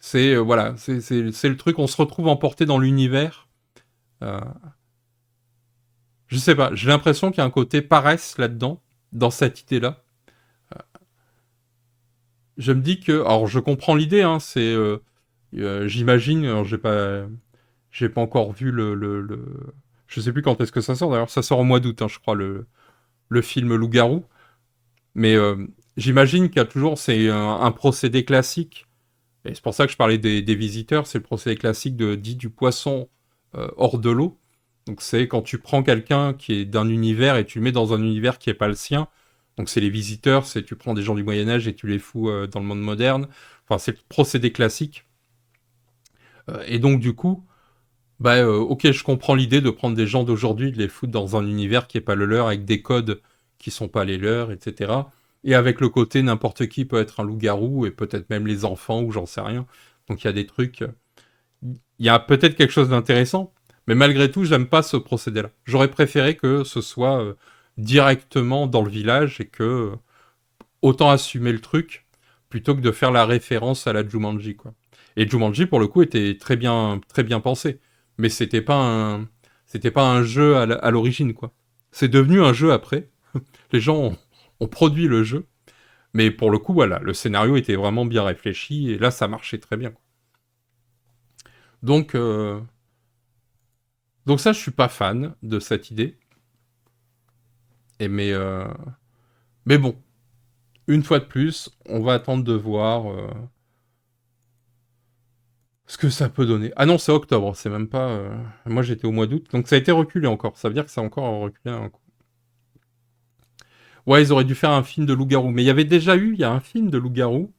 C'est voilà, c'est le truc, on se retrouve emporté dans l'univers. Euh, je sais pas, j'ai l'impression qu'il y a un côté paresse là-dedans, dans cette idée-là. Je me dis que, alors je comprends l'idée, hein, c'est, j'imagine, alors j'ai pas encore vu je sais plus quand est-ce que ça sort. D'ailleurs, ça sort au mois d'août, hein, je crois, le film Loup-garou. Mais j'imagine qu'il y a toujours, c'est un procédé classique. Et c'est pour ça que je parlais des visiteurs. C'est le procédé classique dit du poisson hors de l'eau. Donc c'est quand tu prends quelqu'un qui est d'un univers et tu le mets dans un univers qui est pas le sien. Donc c'est les visiteurs, c'est tu prends des gens du Moyen Âge et tu les fous dans le monde moderne. Enfin c'est le procédé classique. Et donc du coup, bah ok, je comprends l'idée de prendre des gens d'aujourd'hui, de les foutre dans un univers qui est pas le leur, avec des codes qui sont pas les leurs, etc. Et avec le côté n'importe qui peut être un loup-garou et peut-être même les enfants ou j'en sais rien. Donc il y a des trucs, il y a peut-être quelque chose d'intéressant, mais malgré tout, j'aime pas ce procédé-là. J'aurais préféré que ce soit directement dans le village et que autant assumer le truc plutôt que de faire la référence à la Jumanji, quoi. Et Jumanji, pour le coup, était très bien pensé. Mais c'était pas un jeu à l'origine, quoi. C'est devenu un jeu après. Les gens ont produit le jeu. Mais pour le coup, voilà, le scénario était vraiment bien réfléchi et là, ça marchait très bien, quoi. Donc, donc ça, je suis pas fan de cette idée. Et mais bon, une fois de plus, on va attendre de voir ce que ça peut donner. Ah non, c'est octobre, c'est même pas. Moi, j'étais au mois d'août, donc ça a été reculé encore. Ça veut dire que ça a encore reculé un coup. Ouais, ils auraient dû faire un film de loup-garou. Mais il y avait déjà eu, il y a un film de loup-garou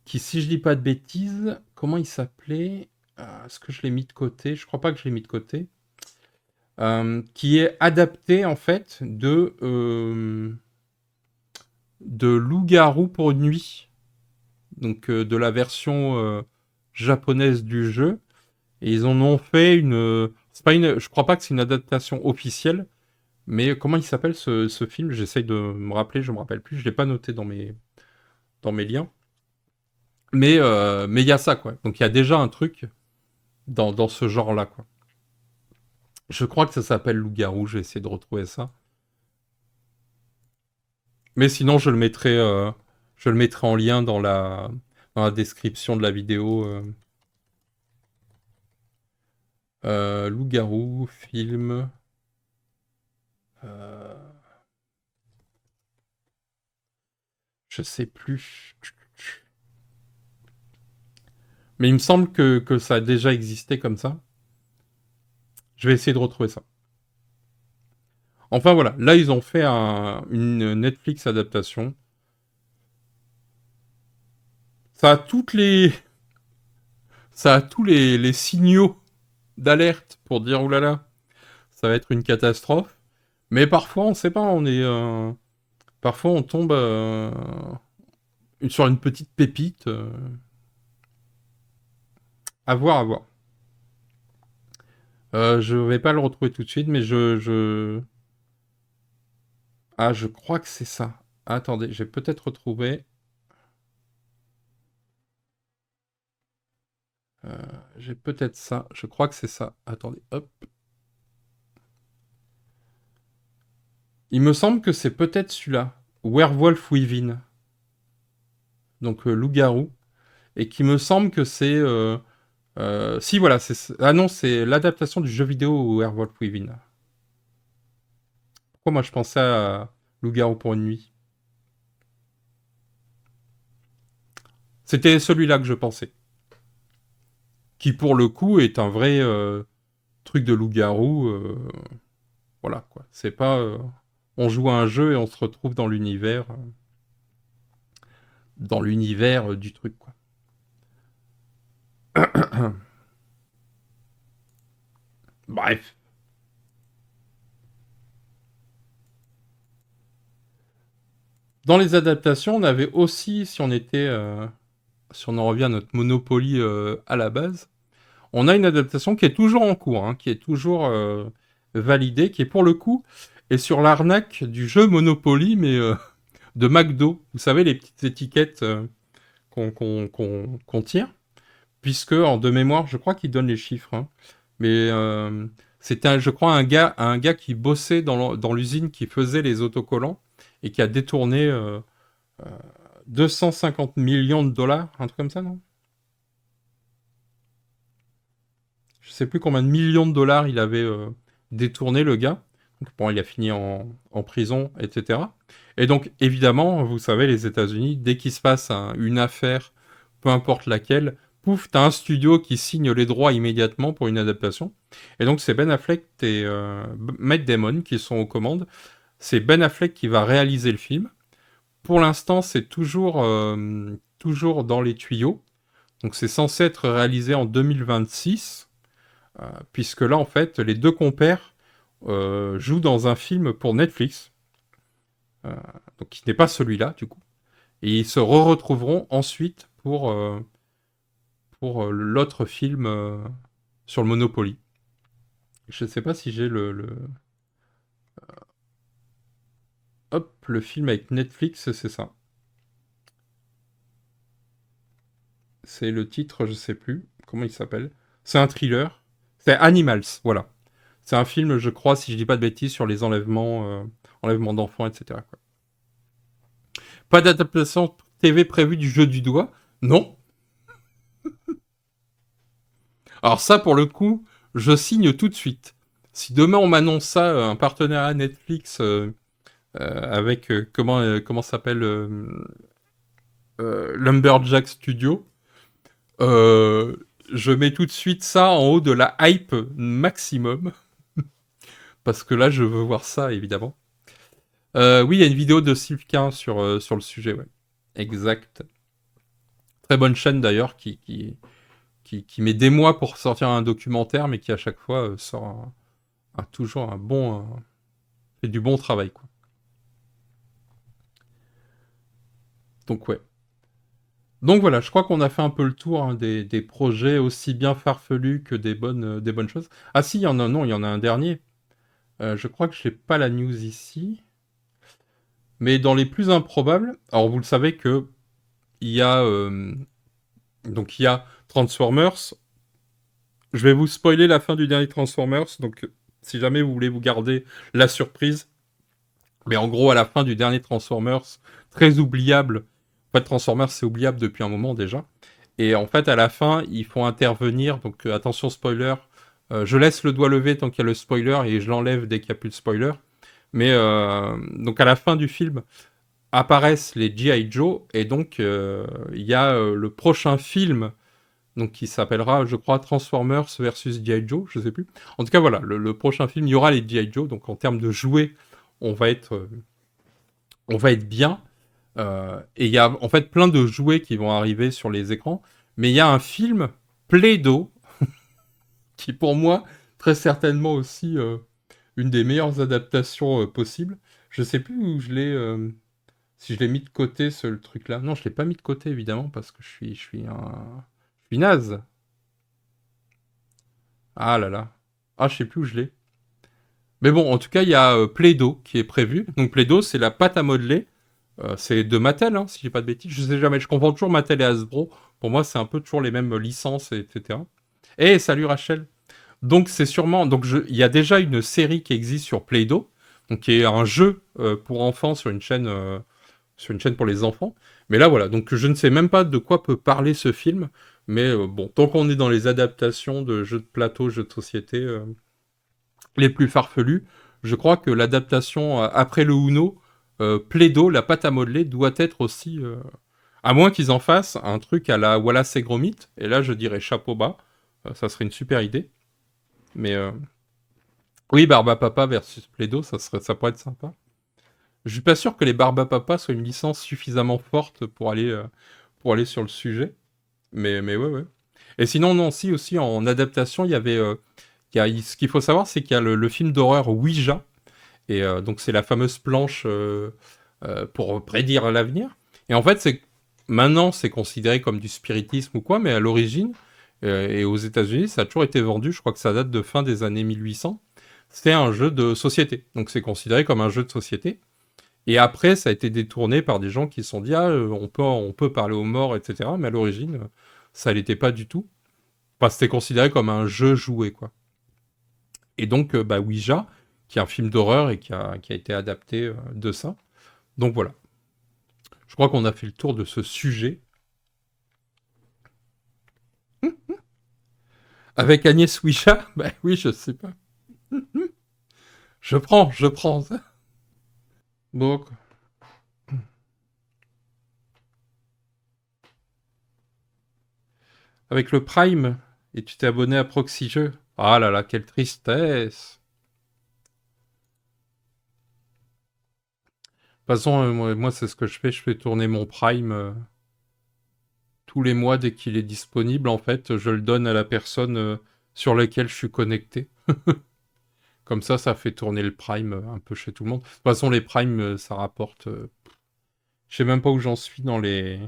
qui, si je dis pas de bêtises, comment il s'appelait? Est-ce que je l'ai mis de côté? Je crois pas que je l'ai mis de côté. Qui est adapté en fait de loup-garou pour une nuit. Donc de la version japonaise du jeu. Et ils en ont fait c'est pas je crois pas que c'est une adaptation officielle, mais comment il s'appelle ce film? J'essaye de me rappeler, je me rappelle plus, je l'ai pas noté dans mes liens. Mais il y a ça, quoi. Donc il y a déjà un truc dans ce genre-là, quoi. Je crois que ça s'appelle Loup-garou, je vais essayer de retrouver ça. Mais sinon, je le mettrai en lien dans la description de la vidéo. Loup-garou, film. euh, je sais plus. Mais il me semble que ça a déjà existé comme ça. Je vais essayer de retrouver ça. Enfin voilà, là ils ont fait une Netflix adaptation. Ça a ça a tous les signaux d'alerte pour dire oulala, ça va être une catastrophe. Mais parfois on sait pas, parfois on tombe sur une petite pépite. À voir, à voir. Je vais pas le retrouver tout de suite, mais Ah, je crois que c'est ça. Attendez, j'ai peut-être retrouvé. Euh, j'ai peut-être ça. Je crois que c'est ça. Attendez, hop. Il me semble que c'est peut-être celui-là. Werewolf Within. Donc loup-garou. Et qui me semble que c'est... si, voilà. Ah non, c'est l'adaptation du jeu vidéo Werewolf Within. Pourquoi moi je pensais à loup-garou pour une nuit? C'était celui-là que je pensais. Qui pour le coup est un vrai truc de loup-garou. Voilà quoi. C'est pas... on joue à un jeu et on se retrouve dans l'univers du truc quoi. Bref. Dans les adaptations, on avait aussi, si on en revient à notre Monopoly à la base, on a une adaptation qui est toujours en cours, hein, qui est toujours validée, qui est pour le coup est sur l'arnaque du jeu Monopoly, mais de McDo. Vous savez, les petites étiquettes qu'on tire, puisque en de mémoire, je crois qu'il donne les chiffres, hein, mais c'était, je crois, un gars qui bossait dans l'usine qui faisait les autocollants et qui a détourné 250 millions de dollars, un truc comme ça, non? Je sais plus combien de millions de dollars il avait détourné, le gars. Donc, bon, il a fini en prison, etc. Et donc, évidemment, vous savez, les États-Unis, dès qu'il se passe une affaire, peu importe laquelle, pouf, t'as un studio qui signe les droits immédiatement pour une adaptation. Et donc, c'est Ben Affleck et Matt Damon qui sont aux commandes. C'est Ben Affleck qui va réaliser le film. Pour l'instant, c'est toujours dans les tuyaux. Donc, c'est censé être réalisé en 2026. Puisque là, en fait, les deux compères jouent dans un film pour Netflix, euh, donc qui n'est pas celui-là, du coup. Et ils se retrouveront ensuite pour l'autre film sur le Monopoly. Je ne sais pas si j'ai Hop, le film avec Netflix, c'est ça. C'est le titre, je sais plus. Comment il s'appelle? C'est un thriller. C'est Animals, voilà. C'est un film, je crois, si je dis pas de bêtises, sur les enlèvements d'enfants, etc. quoi. Pas d'adaptation TV prévue du jeu du doigt? Non. Alors ça, pour le coup, je signe tout de suite. Si demain on m'annonce ça, un partenariat Netflix avec comment s'appelle Lumberjack Studio, euh, je mets tout de suite ça en haut de la hype maximum parce que là, je veux voir ça évidemment. Oui, il y a une vidéo de Sylvain sur le sujet, ouais. Exact. Très bonne chaîne d'ailleurs qui met des mois pour sortir un documentaire, mais qui à chaque fois sort toujours un bon, fait du bon travail, quoi. Donc ouais. Donc voilà, je crois qu'on a fait un peu le tour hein, des projets aussi bien farfelus que des bonnes choses. Ah si, il y en a, non, il y en a un dernier. Je crois que je n'ai pas la news ici, mais dans les plus improbables. Alors vous le savez que il y a il y a Transformers. Je vais vous spoiler la fin du dernier Transformers, donc si jamais vous voulez vous garder la surprise. Mais en gros, à la fin du dernier Transformers, très oubliable. En fait, Transformers, c'est oubliable depuis un moment déjà. Et en fait, à la fin, ils font intervenir. Donc, attention, spoiler. Je laisse le doigt levé tant qu'il y a le spoiler et je l'enlève dès qu'il n'y a plus de spoiler. Mais donc, à la fin du film, apparaissent les G.I. Joe. Et donc, il y a le prochain film donc qui s'appellera, je crois, Transformers versus G.I. Joe, je sais plus. En tout cas, voilà, le prochain film, il y aura les G.I. Joe, donc en termes de jouets, on va être, euh, on va être bien. Et il y a en fait plein de jouets qui vont arriver sur les écrans, mais il y a un film, Play-Doh, qui pour moi, très certainement aussi une des meilleures adaptations possibles. Je sais plus où je l'ai, si je l'ai mis de côté, ce le truc-là. Non, je l'ai pas mis de côté, évidemment, parce que je suis naze. Ah là là. Ah, je sais plus où je l'ai. Mais bon, en tout cas, il y a Play-Doh qui est prévu. Donc Play-Doh, c'est la pâte à modeler. C'est de Mattel, hein, si j'ai pas de bêtises. Je sais jamais, je confonds toujours Mattel et Hasbro. Pour moi, c'est un peu toujours les mêmes licences, etc. Et salut Rachel. Donc c'est sûrement, il y a déjà une série qui existe sur Play-Doh, donc qui est un jeu pour enfants sur une chaîne pour les enfants. Mais là voilà, donc je ne sais même pas de quoi peut parler ce film, mais bon, tant qu'on est dans les adaptations de jeux de plateau, jeux de société les plus farfelus, je crois que l'adaptation après le Uno, Play-Doh, la pâte à modeler, doit être aussi, à moins qu'ils en fassent un truc à la Wallace et Gromit, et là je dirais chapeau bas, ça serait une super idée. Mais oui, Barbapapa versus Play-Doh, ça pourrait être sympa. Je suis pas sûr que les Barbapapa soient une licence suffisamment forte pour aller sur le sujet. Mais ouais, ouais. Et sinon, non, si aussi en adaptation, il y avait. Ce qu'il faut savoir, c'est qu'il y a le film d'horreur Ouija. Et donc, c'est la fameuse planche pour prédire l'avenir. Et en fait, maintenant, c'est considéré comme du spiritisme ou quoi, mais à l'origine, et aux États-Unis, ça a toujours été vendu. Je crois que ça date de fin des années 1800. C'est un jeu de société. Donc, c'est considéré comme un jeu de société. Et après, ça a été détourné par des gens qui se sont dit, ah, on peut parler aux morts, etc. Mais à l'origine, ça l'était pas du tout. Enfin, c'était considéré comme un jeu joué, quoi. Et donc, bah, Ouija, qui est un film d'horreur et qui a été adapté de ça. Donc voilà. Je crois qu'on a fait le tour de ce sujet. Avec Agnès Ouija, bah oui, je sais pas. Je prends. Bon, avec le Prime, et tu t'es abonné à Proxy Jeux. Ah là là, quelle tristesse. De toute façon, moi, c'est ce que je fais tourner mon Prime tous les mois dès qu'il est disponible. En fait, je le donne à la personne sur laquelle je suis connecté. Comme ça fait tourner le Prime un peu chez tout le monde. De toute façon, les Prime, ça rapporte. Je sais même pas où j'en suis dans les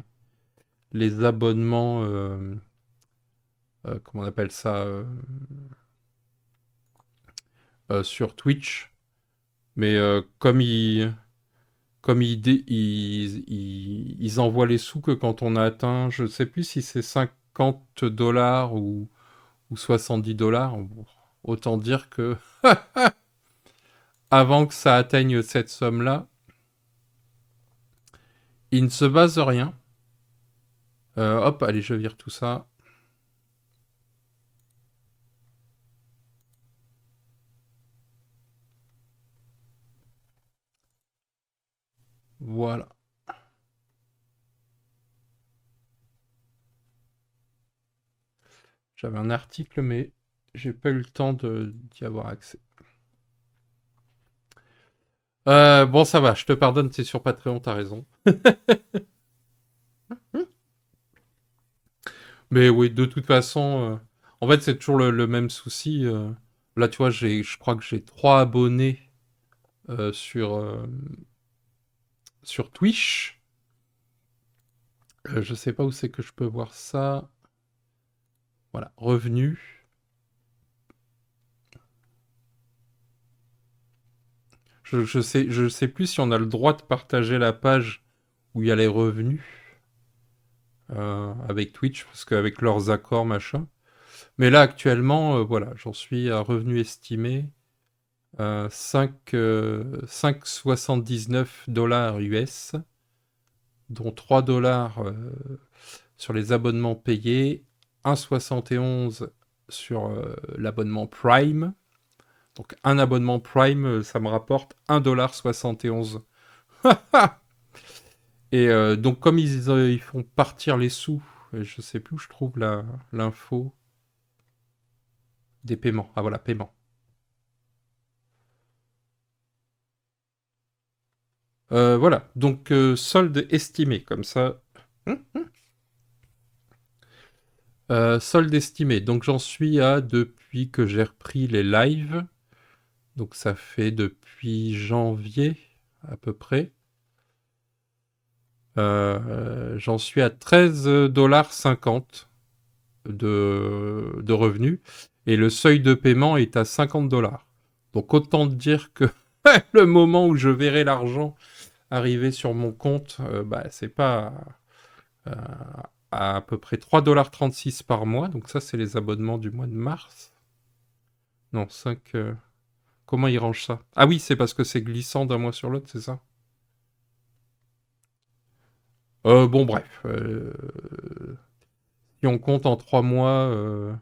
abonnements. Comment on appelle ça sur Twitch. Mais ils envoient les sous que quand on a atteint, je ne sais plus si c'est 50 $ ou 70 $. Autant dire que avant que ça atteigne cette somme-là, il ne se base rien. Hop, allez, je vire tout ça. Voilà. J'avais un article, mais j'ai pas eu le temps d'y avoir accès. Bon, ça va, je te pardonne, c'est sur Patreon, t'as raison. Mais oui, de toute façon, en fait, c'est toujours le même souci. Là, tu vois, je crois que j'ai 3 abonnés sur Twitch. Je sais pas où c'est que je peux voir ça. Voilà, revenus. Je sais plus si on a le droit de partager la page où il y a les revenus avec Twitch, parce qu'avec leurs accords, machin. Mais là, actuellement, voilà, j'en suis à revenu estimé 5,79 $ US, dont 3 dollars sur les abonnements payés, 1,71 sur l'abonnement Prime. Donc un abonnement Prime, ça me rapporte 1,71 $. Et donc comme ils font partir les sous et je sais plus où je trouve l'info des paiements. Ah voilà, paiement. Voilà, donc solde estimé, comme ça. Hum, solde estimé, donc j'en suis à depuis que j'ai repris les lives. Donc ça fait depuis janvier à peu près. J'en suis à 13,50 $ de revenus et le seuil de paiement est à 50 $. Donc autant dire que le moment où je verrai l'argent arriver sur mon compte, bah, c'est pas euh, à peu près 3,36 $ par mois. Donc ça, c'est les abonnements du mois de mars. Non, 5. Comment ils rangent ça? Ah oui, c'est parce que c'est glissant d'un mois sur l'autre, c'est ça? Bon, bref. Si on compte en 3 mois,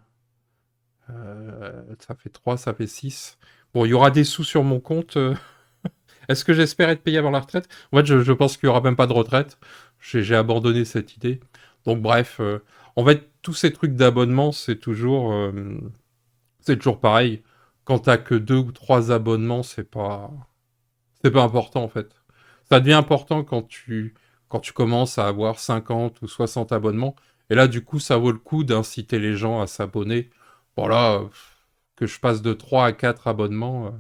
ça fait 3, ça fait 6. Bon, il y aura des sous sur mon compte. Est-ce que j'espère être payé avant la retraite? En fait, je pense qu'il n'y aura même pas de retraite. J'ai abandonné cette idée. Donc, bref. En fait, tous ces trucs d'abonnement, c'est toujours pareil. Quand t'as que 2 ou 3 abonnements, c'est pas important, en fait. Ça devient important quand tu commences à avoir 50 ou 60 abonnements. Et là, du coup, ça vaut le coup d'inciter les gens à s'abonner. Voilà, que je passe de 3 à 4 abonnements,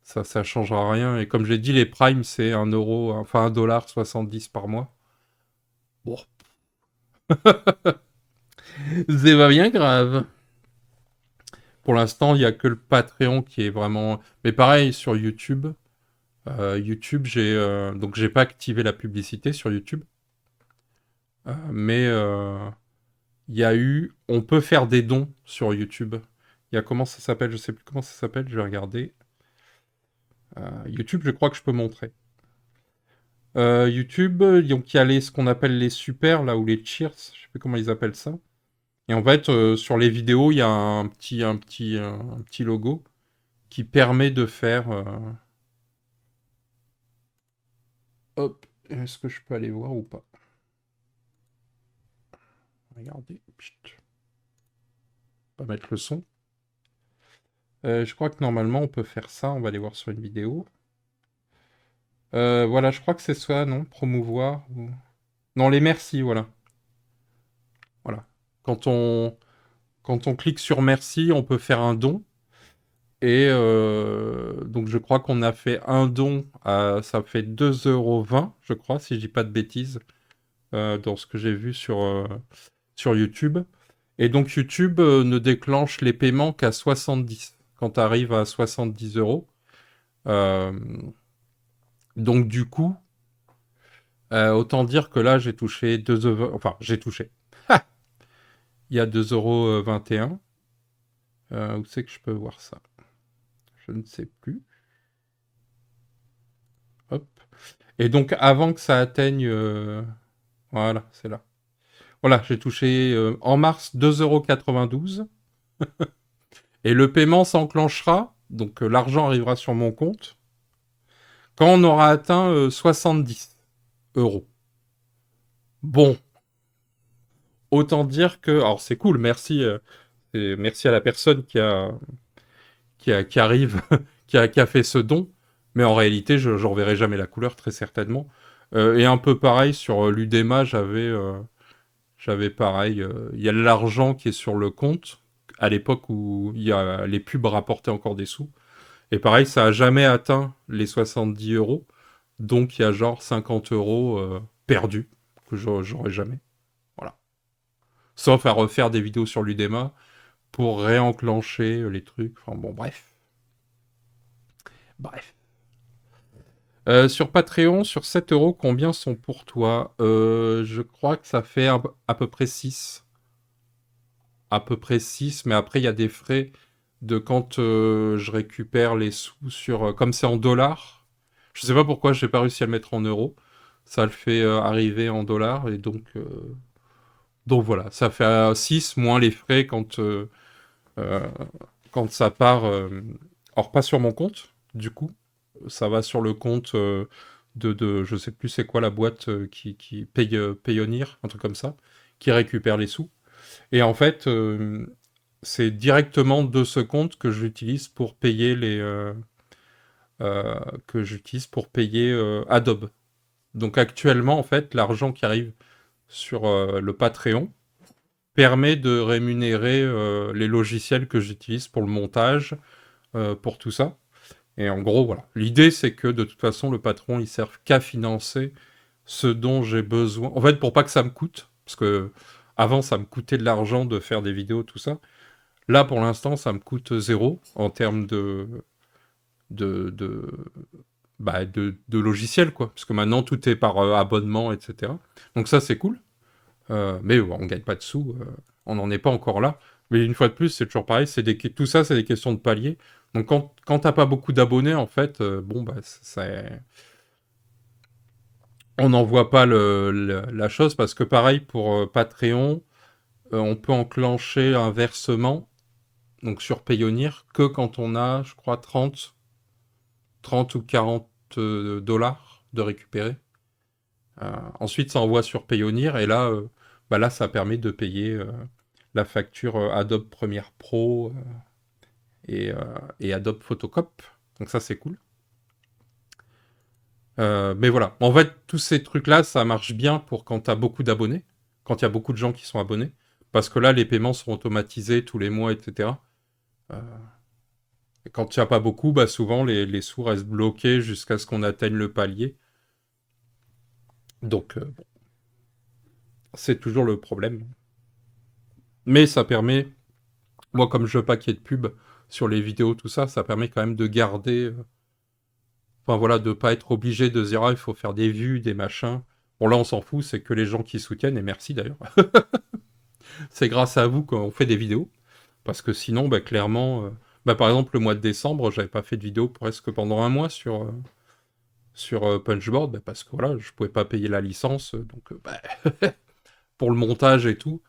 ça changera rien. Et comme j'ai dit, les primes, c'est 1 euro, enfin 1,70 $ par mois. Bon, c'est pas bien grave. Pour l'instant, il n'y a que le Patreon qui est vraiment. Mais pareil, sur YouTube. YouTube, donc j'ai pas activé la publicité sur YouTube. Mais il y a eu. On peut faire des dons sur YouTube. Il y a comment ça s'appelle? Je sais plus comment ça s'appelle. Je vais regarder. YouTube, je crois que je peux montrer. YouTube, donc il y a ce qu'on appelle les super, là, ou les cheers, je sais plus comment ils appellent ça. Et en fait, sur les vidéos, il y a un petit logo qui permet de faire. Hop, est-ce que je peux aller voir ou pas? Regardez, chut, on va mettre le son. Je crois que normalement on peut faire ça, on va aller voir sur une vidéo. Voilà, je crois que c'est ça, non? Promouvoir ou... Non, les merci, voilà. Voilà. Quand on, quand on clique sur merci, on peut faire un don. Et donc je crois qu'on a fait un don, ça fait 2,20 €, je crois, si je dis pas de bêtises, dans ce que j'ai vu sur YouTube. Et donc YouTube ne déclenche les paiements qu'à 70, quand tu arrives à 70 euros. Euh, donc du coup, autant dire que là j'ai touché 2 €, enfin j'ai touché. Il y a 2,21 €. Où c'est que je peux voir ça? Je ne sais plus. Hop. Et donc avant que ça atteigne... voilà, c'est là. Voilà, j'ai touché en mars 2,92 €. Et le paiement s'enclenchera, donc l'argent arrivera sur mon compte, quand on aura atteint 70 euros. Bon, autant dire que... Alors c'est cool, merci, et merci à la personne qui arrive, qui a fait ce don. Mais en réalité, je n'en verrai jamais la couleur, très certainement. Et un peu pareil, sur l'Udema, j'avais pareil. Il y a l'argent qui est sur le compte, à l'époque où il y a les pubs rapportaient encore des sous. Et pareil, ça a jamais atteint les 70 euros. Donc il y a genre 50 euros perdus, que j'aurai jamais. Voilà. Sauf à refaire des vidéos sur l'Udema pour réenclencher les trucs. Enfin bon, bref. Bref. Sur Patreon, sur 7 euros, combien sont pour toi? Je crois que ça fait à peu près 6. À peu près 6, mais après, il y a des frais de quand je récupère les sous sur... comme c'est en dollars, je sais pas pourquoi j'ai pas réussi à le mettre en euros. Ça le fait arriver en dollars, et donc voilà, ça fait 6 moins les frais euh, quand ça part... alors pas sur mon compte, du coup. Ça va sur le compte je sais plus c'est quoi la boîte qui paye Payoneer, un truc comme ça, qui récupère les sous. Et en fait, c'est directement de ce compte que j'utilise pour payer Adobe. Donc actuellement, en fait, l'argent qui arrive sur le Patreon permet de rémunérer les logiciels que j'utilise pour le montage, pour tout ça. Et en gros, voilà. L'idée, c'est que de toute façon, le Patreon, il serve qu'à financer ce dont j'ai besoin. En fait, pour pas que ça me coûte, parce que avant, ça me coûtait de l'argent de faire des vidéos, tout ça. Là, pour l'instant, ça me coûte zéro en termes de, de, de logiciel, quoi. Parce que maintenant, tout est par abonnement, etc. Donc ça, c'est cool. Mais on gagne pas de sous. On n'en est pas encore là. Mais une fois de plus, c'est toujours pareil. Tout ça, c'est des questions de palier. Donc quand t'as pas beaucoup d'abonnés, en fait, bon, bah, on n'en voit pas la chose. Parce que pareil, pour Patreon, on peut enclencher un versement, donc sur Payoneer, que quand on a, je crois, 30 ou 40 dollars de récupérer. Ensuite, ça envoie sur Payoneer et là, là, ça permet de payer la facture Adobe Premiere Pro et Adobe Photocop. Donc ça, c'est cool. Mais voilà. En fait, tous ces trucs-là, ça marche bien pour quand tu as beaucoup d'abonnés, quand il y a beaucoup de gens qui sont abonnés, parce que là, les paiements sont automatisés tous les mois, etc. Euh, et quand il n'y a pas beaucoup, bah, souvent, les sous restent bloqués jusqu'à ce qu'on atteigne le palier. Donc, bon, c'est toujours le problème. Mais ça permet, moi, comme je veux pas qu'il y ait de pub sur les vidéos, tout ça, ça permet quand même de garder. Enfin voilà, de pas être obligé de se dire, ah, il faut faire des vues, des machins. Bon, là, on s'en fout, c'est que les gens qui soutiennent, et merci d'ailleurs. C'est grâce à vous qu'on fait des vidéos. Parce que sinon, bah, clairement, par exemple, le mois de décembre, j'avais pas fait de vidéo presque pendant un mois sur Punchboard, parce que voilà, je pouvais pas payer la licence. Donc, pour le montage et tout.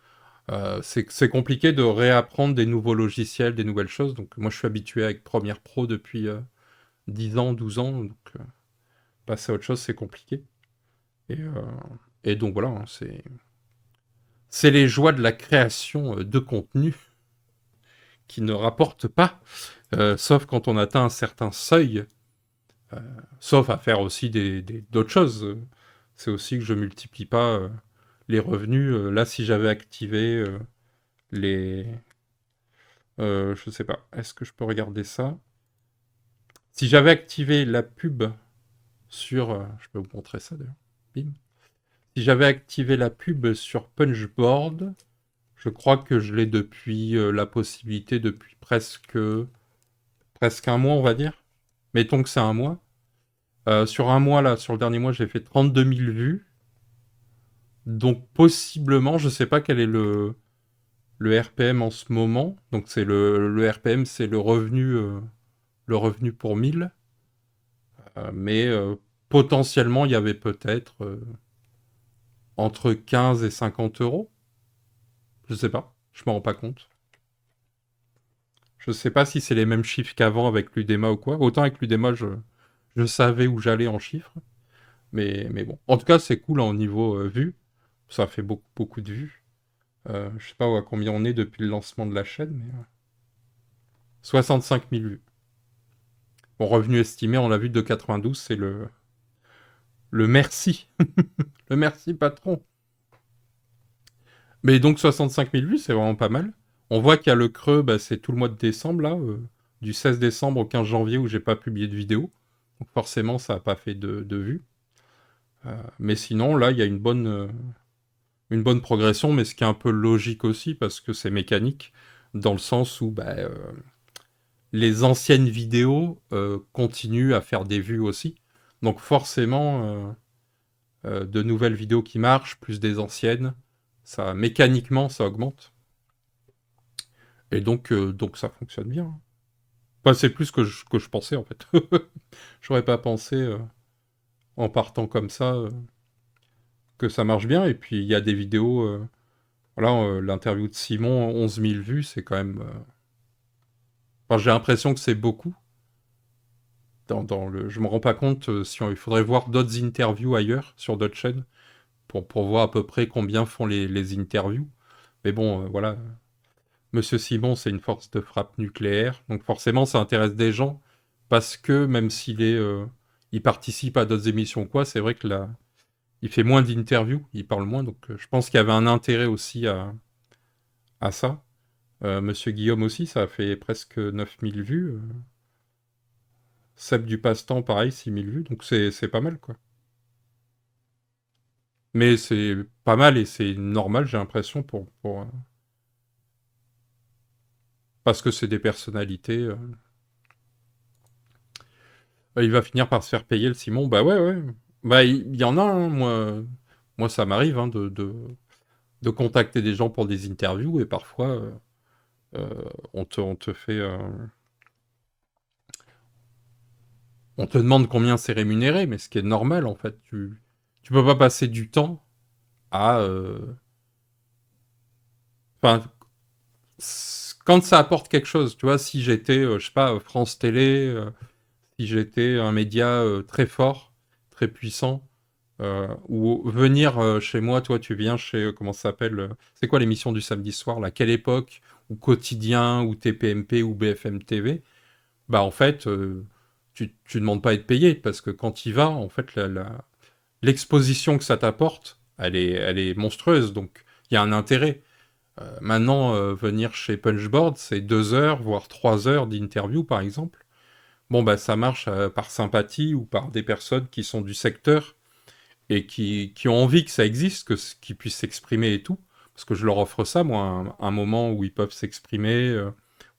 C'est compliqué de réapprendre des nouveaux logiciels, des nouvelles choses. Donc moi je suis habitué avec Premiere Pro depuis 10 ans, 12 ans. Donc passer à autre chose c'est compliqué. Et, euh, et donc voilà, hein, c'est les joies de la création de contenu qui ne rapportent pas, sauf quand on atteint un certain seuil, euh, sauf à faire aussi d'autres choses. C'est aussi que je multiplie pas les revenus. Là si j'avais activé les... je sais pas, est-ce que je peux regarder ça? Si j'avais activé la pub sur... je peux vous montrer ça d'ailleurs. Bim. Si j'avais activé la pub sur Punchboard, je crois que je l'ai depuis la possibilité depuis presque un mois, on va dire. Mettons que c'est un mois. Sur un mois, là, sur le dernier mois, j'ai fait 32 000 vues. Donc possiblement, je sais pas quel est le RPM en ce moment. Donc c'est le RPM, c'est le revenu pour 1000. Mais potentiellement, il y avait peut-être entre 15 et 50 euros. Je sais pas, je m'en rends pas compte. Je sais pas si c'est les mêmes chiffres qu'avant avec l'UDEMA ou quoi. Autant avec l'UDEMA, je savais où j'allais en chiffres. Mais bon. En tout cas, c'est cool en niveau vues. Ça fait beaucoup, beaucoup de vues. Je sais pas à combien on est depuis le lancement de la chaîne, mais 65 000 vues. Bon, revenu estimé, on l'a vu, de 92, c'est le merci. Le merci, patron. Mais donc 65 000 vues, c'est vraiment pas mal. On voit qu'il y a le creux, c'est tout le mois de décembre, là, du 16 décembre au 15 janvier où j'ai pas publié de vidéo. Donc forcément, ça n'a pas fait de vues. Mais sinon, là, il y a une bonne progression, mais ce qui est un peu logique aussi, parce que c'est mécanique, dans le sens où les anciennes vidéos continuent à faire des vues aussi. Donc forcément, de nouvelles vidéos qui marchent, plus des anciennes, ça mécaniquement, ça augmente. Et donc ça fonctionne bien. Enfin, c'est plus que je pensais en fait. J'aurais pas pensé en partant comme ça que ça marche bien. Et puis il y a des vidéos, voilà, l'interview de Simon, 11 000 vues, c'est quand même. Enfin, j'ai l'impression que c'est beaucoup. Je me rends pas compte si il faudrait voir d'autres interviews ailleurs sur d'autres chaînes pour voir à peu près combien font les interviews. Mais bon, voilà, Monsieur Simon, c'est une force de frappe nucléaire, donc forcément, ça intéresse des gens, parce que même il participe à d'autres émissions ou quoi, c'est vrai que là, il fait moins d'interviews, il parle moins, donc je pense qu'il y avait un intérêt aussi à ça. Monsieur Guillaume aussi, ça a fait presque 9000 vues. Seb du Passe-Temps, pareil, 6000 vues, donc c'est pas mal, quoi. Mais c'est pas mal et c'est normal, j'ai l'impression, parce que c'est des personnalités. Il va finir par se faire payer, le Simon. Bah ouais, ouais. Bah, il y en a, hein, moi, ça m'arrive hein, de contacter des gens pour des interviews et parfois, euh, on te fait. On te demande combien c'est rémunéré, mais ce qui est normal, en fait. Tu peux pas passer du temps à. Enfin, quand ça apporte quelque chose, tu vois, si j'étais, je sais pas, France Télé, si j'étais un média très fort, très puissant, ou venir chez moi, toi tu viens chez, comment ça s'appelle, c'est quoi l'émission du samedi soir, là, quelle époque, ou Quotidien, ou TPMP, ou BFM TV, bah en fait, tu demandes pas à être payé, parce que quand il va, en fait, l'exposition que ça t'apporte, elle est monstrueuse, donc il y a un intérêt. Maintenant, venir chez Punchboard, c'est 2 heures, voire 3 heures d'interview, par exemple. Bon, bah, ça marche par sympathie ou par des personnes qui sont du secteur et qui ont envie que ça existe, qu'ils puissent s'exprimer et tout. Parce que je leur offre ça, moi, un moment où ils peuvent s'exprimer,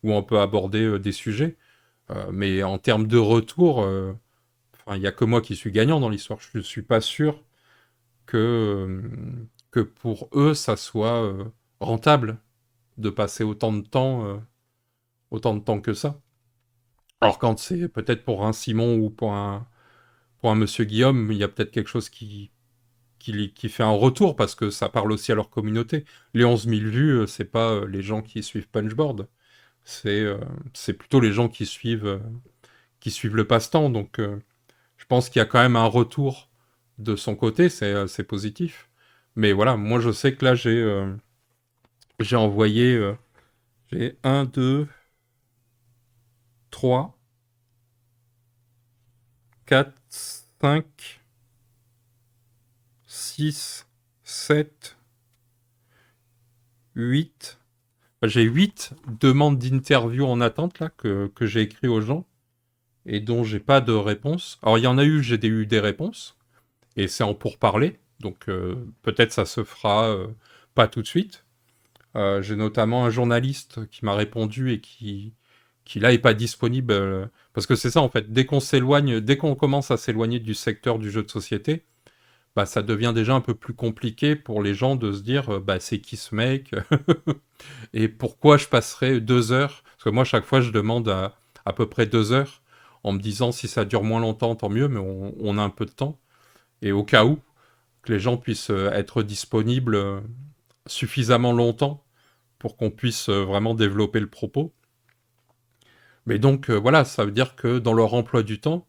où on peut aborder des sujets. Mais en termes de retour, enfin, il n'y a que moi qui suis gagnant dans l'histoire. Je ne suis pas sûr que, que pour eux, ça soit rentable de passer autant de temps que ça. Alors quand c'est peut-être pour un Simon ou pour un Monsieur Guillaume, il y a peut-être quelque chose qui fait un retour parce que ça parle aussi à leur communauté. Les 11 000 vues, c'est pas les gens qui suivent Punchboard, c'est c'est plutôt les gens qui suivent le passe-temps. Donc je pense qu'il y a quand même un retour de son côté, c'est positif. Mais voilà, moi je sais que là j'ai envoyé j'ai un 2 3 4 5 6 7 8. J'ai 8 demandes d'interview en attente là que j'ai écrit aux gens et dont j'ai pas de réponse. Alors il y en a eu, j'ai eu des réponses et c'est en pourparler, donc peut-être ça se fera pas tout de suite. J'ai notamment un journaliste qui m'a répondu et qui là est pas disponible parce que c'est ça en fait. Dès qu'on commence à s'éloigner du secteur du jeu de société, bah ça devient déjà un peu plus compliqué pour les gens de se dire bah c'est qui ce mec et pourquoi je passerai 2 heures. Parce que moi chaque fois je demande à peu près 2 heures en me disant si ça dure moins longtemps tant mieux, mais on a un peu de temps et au cas où que les gens puissent être disponibles suffisamment longtemps pour qu'on puisse vraiment développer le propos. Mais donc voilà, ça veut dire que dans leur emploi du temps,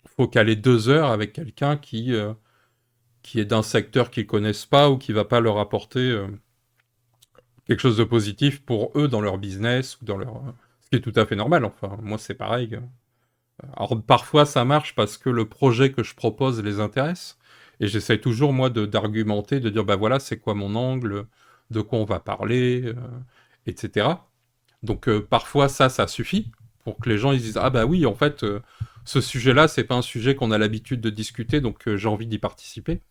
il faut caler 2 heures avec quelqu'un qui est d'un secteur qu'ils connaissent pas ou qui va pas leur apporter quelque chose de positif pour eux dans leur business ou dans leur... Ce qui est tout à fait normal, enfin, moi c'est pareil. Alors parfois ça marche parce que le projet que je propose les intéresse, et j'essaie toujours moi d'argumenter, de dire bah voilà c'est quoi mon angle, de quoi on va parler, etc. Donc parfois ça suffit pour que les gens ils disent ah bah oui en fait ce sujet-là c'est pas un sujet qu'on a l'habitude de discuter donc j'ai envie d'y participer.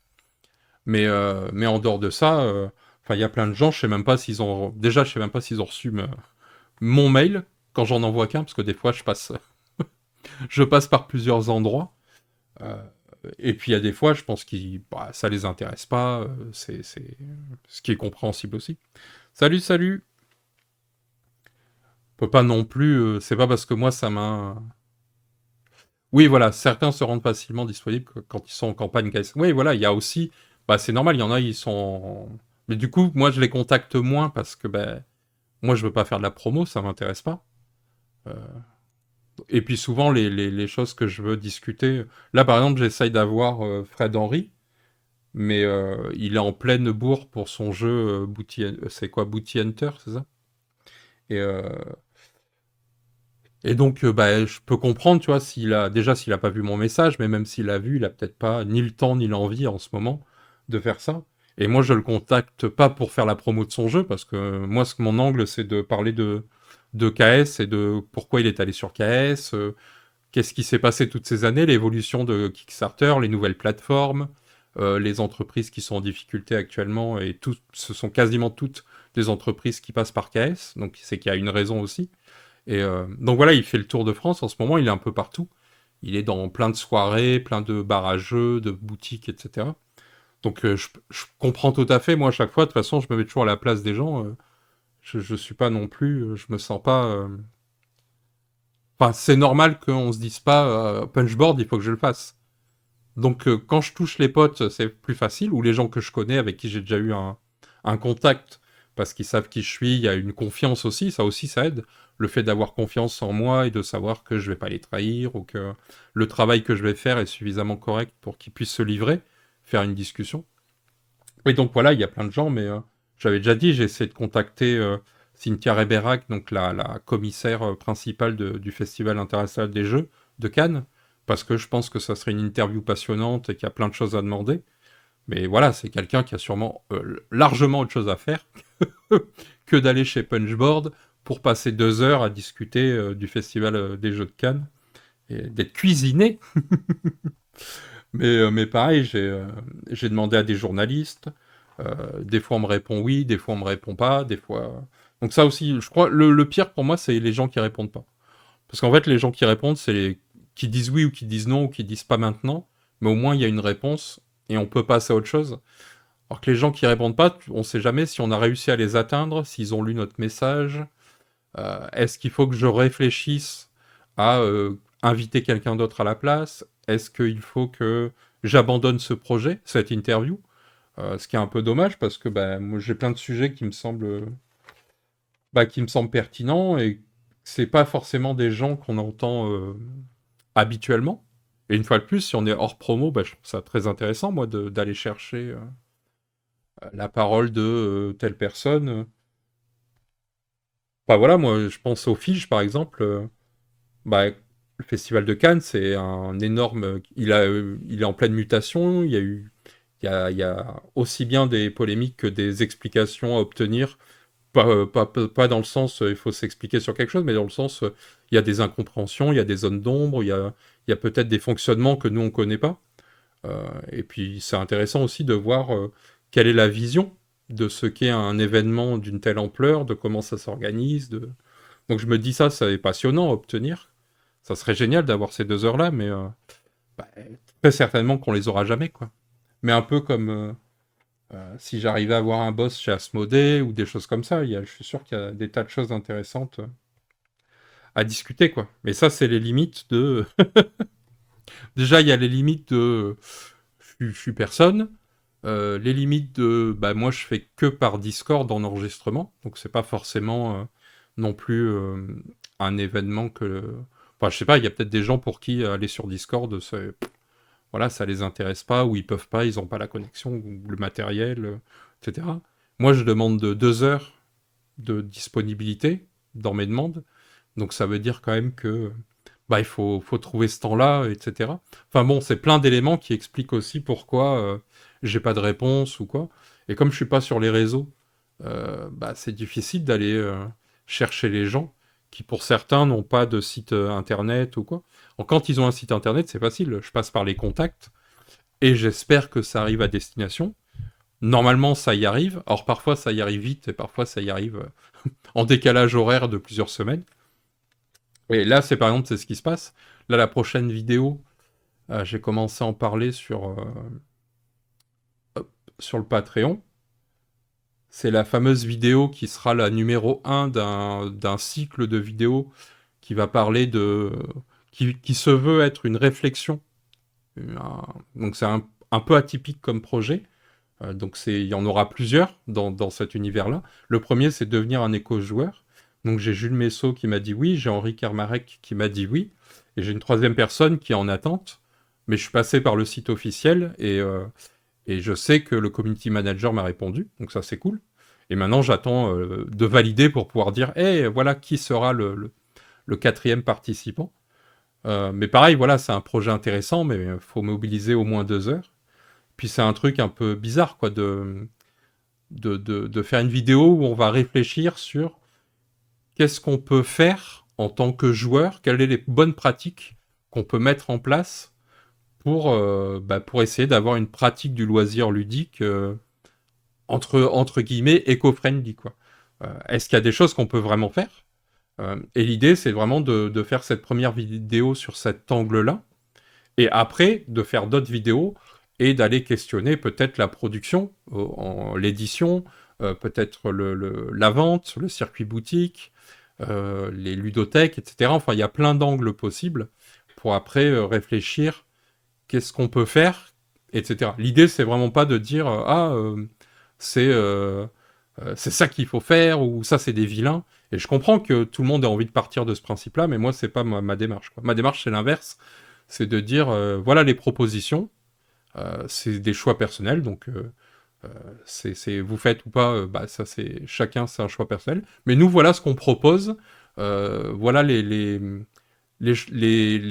Mais en dehors de ça, enfin il y a plein de gens, je sais même pas s'ils ont déjà je sais même pas s'ils ont reçu mon mail quand j'en envoie qu'un parce que des fois je passe par plusieurs endroits. Euh, et puis il y a des fois, je pense que bah, ça les intéresse pas. C'est ce qui est compréhensible aussi. Salut, salut. On peut pas non plus. C'est pas parce que moi ça m'a. Oui, voilà. Certains se rendent facilement disponibles quand ils sont en campagne. Oui, voilà. Il y a aussi. Bah, c'est normal. Il y en a, ils sont. Mais du coup, moi, je les contacte moins parce que ben, moi, je veux pas faire de la promo, ça m'intéresse pas. Euh, Et puis souvent, les choses que je veux discuter. Là, par exemple, j'essaye d'avoir Fred Henry. mais il est en pleine bourre pour son jeu c'est quoi, Booty Hunter, c'est ça? Et, euh, et donc, bah, je peux comprendre, tu vois, s'il a pas vu mon message, mais même s'il a vu, il a peut-être pas ni le temps ni l'envie en ce moment de faire ça. Et moi, je le contacte pas pour faire la promo de son jeu, parce que moi, mon angle, c'est de parler de KS et de pourquoi il est allé sur KS, qu'est-ce qui s'est passé toutes ces années, l'évolution de Kickstarter, les nouvelles plateformes, les entreprises qui sont en difficulté actuellement, et ce sont quasiment toutes des entreprises qui passent par KS, donc c'est qu'il y a une raison aussi. Et donc voilà, il fait le tour de France en ce moment, il est un peu partout. Il est dans plein de soirées, plein de bars à jeux, de boutiques, etc. Donc je comprends tout à fait. Moi, à chaque fois, de toute façon, je me mets toujours à la place des gens. Je suis pas non plus, je me sens pas. Enfin, c'est normal qu'on se dise pas punchboard, il faut que je le fasse. Donc quand je touche les potes, c'est plus facile, ou les gens que je connais, avec qui j'ai déjà eu un contact, parce qu'ils savent qui je suis, il y a une confiance aussi, ça aide. Le fait d'avoir confiance en moi et de savoir que je vais pas les trahir, ou que le travail que je vais faire est suffisamment correct pour qu'ils puissent se livrer, faire une discussion. Et donc voilà, il y a plein de gens, mais j'avais déjà dit, j'ai essayé de contacter Cynthia Reberac, donc la commissaire principale du Festival international des Jeux de Cannes, parce que je pense que ça serait une interview passionnante et qu'il y a plein de choses à demander. Mais voilà, c'est quelqu'un qui a sûrement largement autre chose à faire que d'aller chez Punchboard pour passer 2 heures à discuter du Festival des Jeux de Cannes et d'être cuisiné. Mais pareil, j'ai demandé à des journalistes. Des fois, on me répond oui, des fois, on me répond pas. Des fois. Donc, ça aussi, je crois, le pire pour moi, c'est les gens qui répondent pas. Parce qu'en fait, les gens qui répondent, c'est les qui disent oui ou qui disent non ou qui disent pas maintenant. Mais au moins, il y a une réponse et on peut passer à autre chose. Alors que les gens qui répondent pas, on sait jamais si on a réussi à les atteindre, s'ils ont lu notre message. Est-ce qu'il faut que je réfléchisse à inviter quelqu'un d'autre à la place? Est-ce qu'il faut que j'abandonne ce projet, cette interview? Ce qui est un peu dommage parce que bah, moi j'ai plein de sujets qui me semblent pertinents et c'est pas forcément des gens qu'on entend habituellement. Et une fois de plus, si on est hors promo, bah, je trouve ça très intéressant moi d'aller chercher la parole de telle personne. Bah voilà, moi je pense aux Figes par exemple. Bah, le Festival de Cannes, c'est un énorme. Il est en pleine mutation. Il y a aussi bien des polémiques que des explications à obtenir. Pas dans le sens il faut s'expliquer sur quelque chose, mais dans le sens il y a des incompréhensions, il y a des zones d'ombre, il y a peut-être des fonctionnements que nous on connaît pas. Et puis c'est intéressant aussi de voir quelle est la vision de ce qu'est un événement d'une telle ampleur, de comment ça s'organise. Donc je me dis ça, c'est passionnant à obtenir. Ça serait génial d'avoir ces 2 heures-là, mais bah, très certainement qu'on les aura jamais, quoi. Mais un peu comme si j'arrivais à avoir un boss chez Asmodée ou des choses comme ça, je suis sûr qu'il y a des tas de choses intéressantes à discuter, quoi. Mais ça, c'est les limites de... Déjà, il y a les limites de... Je suis personne. Les limites de... Bah, moi, je fais que par Discord en enregistrement, donc c'est pas forcément non plus un événement que... Enfin, je sais pas, il y a peut-être des gens pour qui aller sur Discord, voilà, ça les intéresse pas, ou ils peuvent pas, ils ont pas la connexion, ou le matériel, etc. Moi, je demande de 2 heures de disponibilité dans mes demandes, donc ça veut dire quand même que bah, faut trouver ce temps-là, etc. Enfin bon, c'est plein d'éléments qui expliquent aussi pourquoi j'ai pas de réponse ou quoi. Et comme je suis pas sur les réseaux, bah, c'est difficile d'aller chercher les gens qui, pour certains, n'ont pas de site internet ou quoi. Donc, quand ils ont un site internet, c'est facile. Je passe par les contacts et j'espère que ça arrive à destination. Normalement, ça y arrive. Alors, parfois, ça y arrive vite et parfois, ça y arrive en décalage horaire de plusieurs semaines. Et là, c'est par exemple, c'est ce qui se passe. Là, la prochaine vidéo, j'ai commencé à en parler sur le Patreon. C'est la fameuse vidéo qui sera la numéro 1 d'un cycle de vidéos qui va parler qui se veut être une réflexion. Donc c'est un peu atypique comme projet. Donc il y en aura plusieurs dans cet univers-là. Le premier, c'est devenir un éco-joueur. Donc j'ai Jules Messot qui m'a dit oui, j'ai Henri Kermarek qui m'a dit oui, et j'ai une troisième personne qui est en attente. Mais je suis passé par le site officiel Et je sais que le community manager m'a répondu, donc ça c'est cool. Et maintenant j'attends de valider pour pouvoir dire, hey, voilà qui sera le quatrième participant. Mais pareil, voilà, c'est un projet intéressant, mais il faut mobiliser au moins 2 heures. Puis c'est un truc un peu bizarre, quoi, de faire une vidéo où on va réfléchir sur qu'est-ce qu'on peut faire en tant que joueur, quelles sont les bonnes pratiques qu'on peut mettre en place pour essayer d'avoir une pratique du loisir ludique entre guillemets éco-friendly, quoi. Est-ce qu'il y a des choses qu'on peut vraiment faire? Et l'idée, c'est vraiment de faire cette première vidéo sur cet angle-là, et après, de faire d'autres vidéos et d'aller questionner peut-être la production, l'édition, peut-être la vente, le circuit boutique, les ludothèques, etc. Enfin, il y a plein d'angles possibles pour après réfléchir qu'est-ce qu'on peut faire, etc. L'idée, c'est vraiment pas de dire c'est c'est ça qu'il faut faire ou ça, c'est des vilains. Et je comprends que tout le monde a envie de partir de ce principe-là, mais moi, c'est pas ma démarche, quoi. Ma démarche, c'est l'inverse. C'est de dire voilà les propositions, c'est des choix personnels, donc vous faites ou pas, bah, ça c'est chacun, c'est un choix personnel. Mais nous, voilà ce qu'on propose, voilà les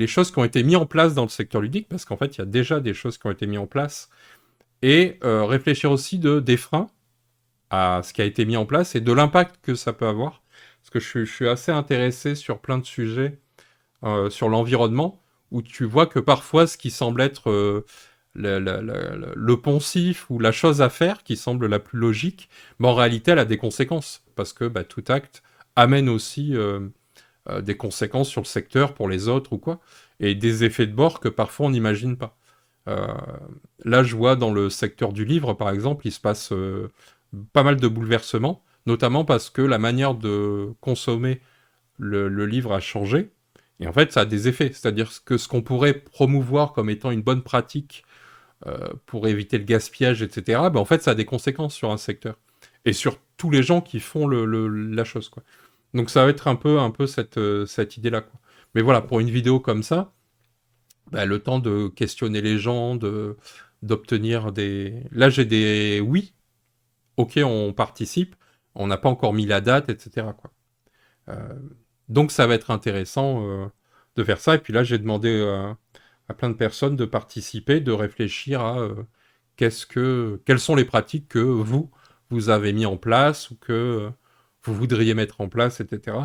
choses qui ont été mises en place dans le secteur ludique, parce qu'en fait, il y a déjà des choses qui ont été mises en place, et réfléchir aussi des freins à ce qui a été mis en place et de l'impact que ça peut avoir. Parce que je suis assez intéressé sur plein de sujets sur l'environnement, où tu vois que parfois ce qui semble être le poncif ou la chose à faire, qui semble la plus logique, mais en réalité elle a des conséquences, parce que bah, tout acte amène aussi des conséquences sur le secteur pour les autres ou quoi, et des effets de bord que parfois on n'imagine pas. Euh, Là, je vois dans le secteur du livre, par exemple, il se passe pas mal de bouleversements, notamment parce que la manière de consommer le livre a changé. Et en fait, ça a des effets. C'est-à-dire que ce qu'on pourrait promouvoir comme étant une bonne pratique pour éviter le gaspillage, etc., ben en fait, ça a des conséquences sur un secteur. Et sur tous les gens qui font la chose, quoi. Donc ça va être un peu cette idée-là, quoi. Mais voilà, pour une vidéo comme ça, bah, le temps de questionner les gens, d'obtenir des... Là, j'ai des oui, ok, on participe, on n'a pas encore mis la date, etc., quoi. Euh, donc ça va être intéressant de faire ça. Et puis là, j'ai demandé à plein de personnes de participer, de réfléchir à quelles sont les pratiques que vous avez mis en place ou que vous voudriez mettre en place, etc.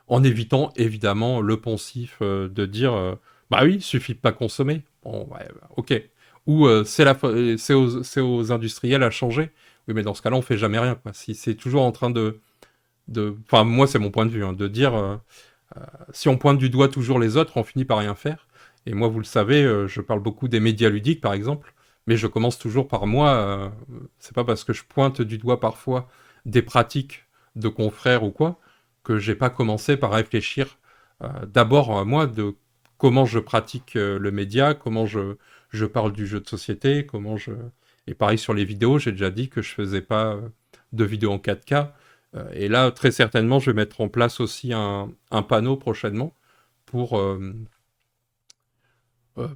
En évitant évidemment le poncif de dire bah oui, il suffit de pas consommer. Bon, ouais, bah, ok. Ou c'est aux industriels à changer. Oui, mais dans ce cas-là, on fait jamais rien, quoi. Si c'est toujours en train enfin, moi, c'est mon point de vue, hein, de dire si on pointe du doigt toujours les autres, on finit par rien faire. Et moi, vous le savez, je parle beaucoup des médias ludiques, par exemple, mais je commence toujours par moi. C'est pas parce que je pointe du doigt parfois des pratiques de confrères ou quoi que j'ai pas commencé par réfléchir d'abord moi de comment je pratique le média, comment je parle du jeu de société, comment je... Et pareil sur les vidéos, j'ai déjà dit que je faisais pas de vidéos en 4K. Et là, très certainement, je vais mettre en place aussi un panneau prochainement pour,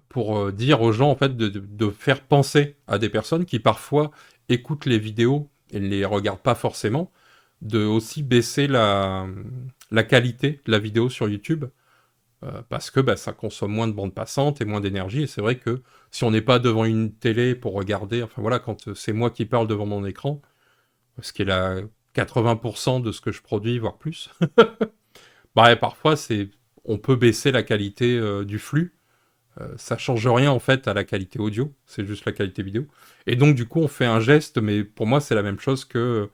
pour dire aux gens en fait de faire penser à des personnes qui parfois écoutent les vidéos et ne les regardent pas forcément, de aussi baisser la qualité de la vidéo sur YouTube parce que bah, ça consomme moins de bande passante et moins d'énergie. Et c'est vrai que si on n'est pas devant une télé pour regarder, enfin voilà, quand c'est moi qui parle devant mon écran, ce qui est là 80% de ce que je produis, voire plus, bah, parfois on peut baisser la qualité du flux. Ça change rien en fait à la qualité audio, c'est juste la qualité vidéo. Et donc du coup on fait un geste, mais pour moi c'est la même chose que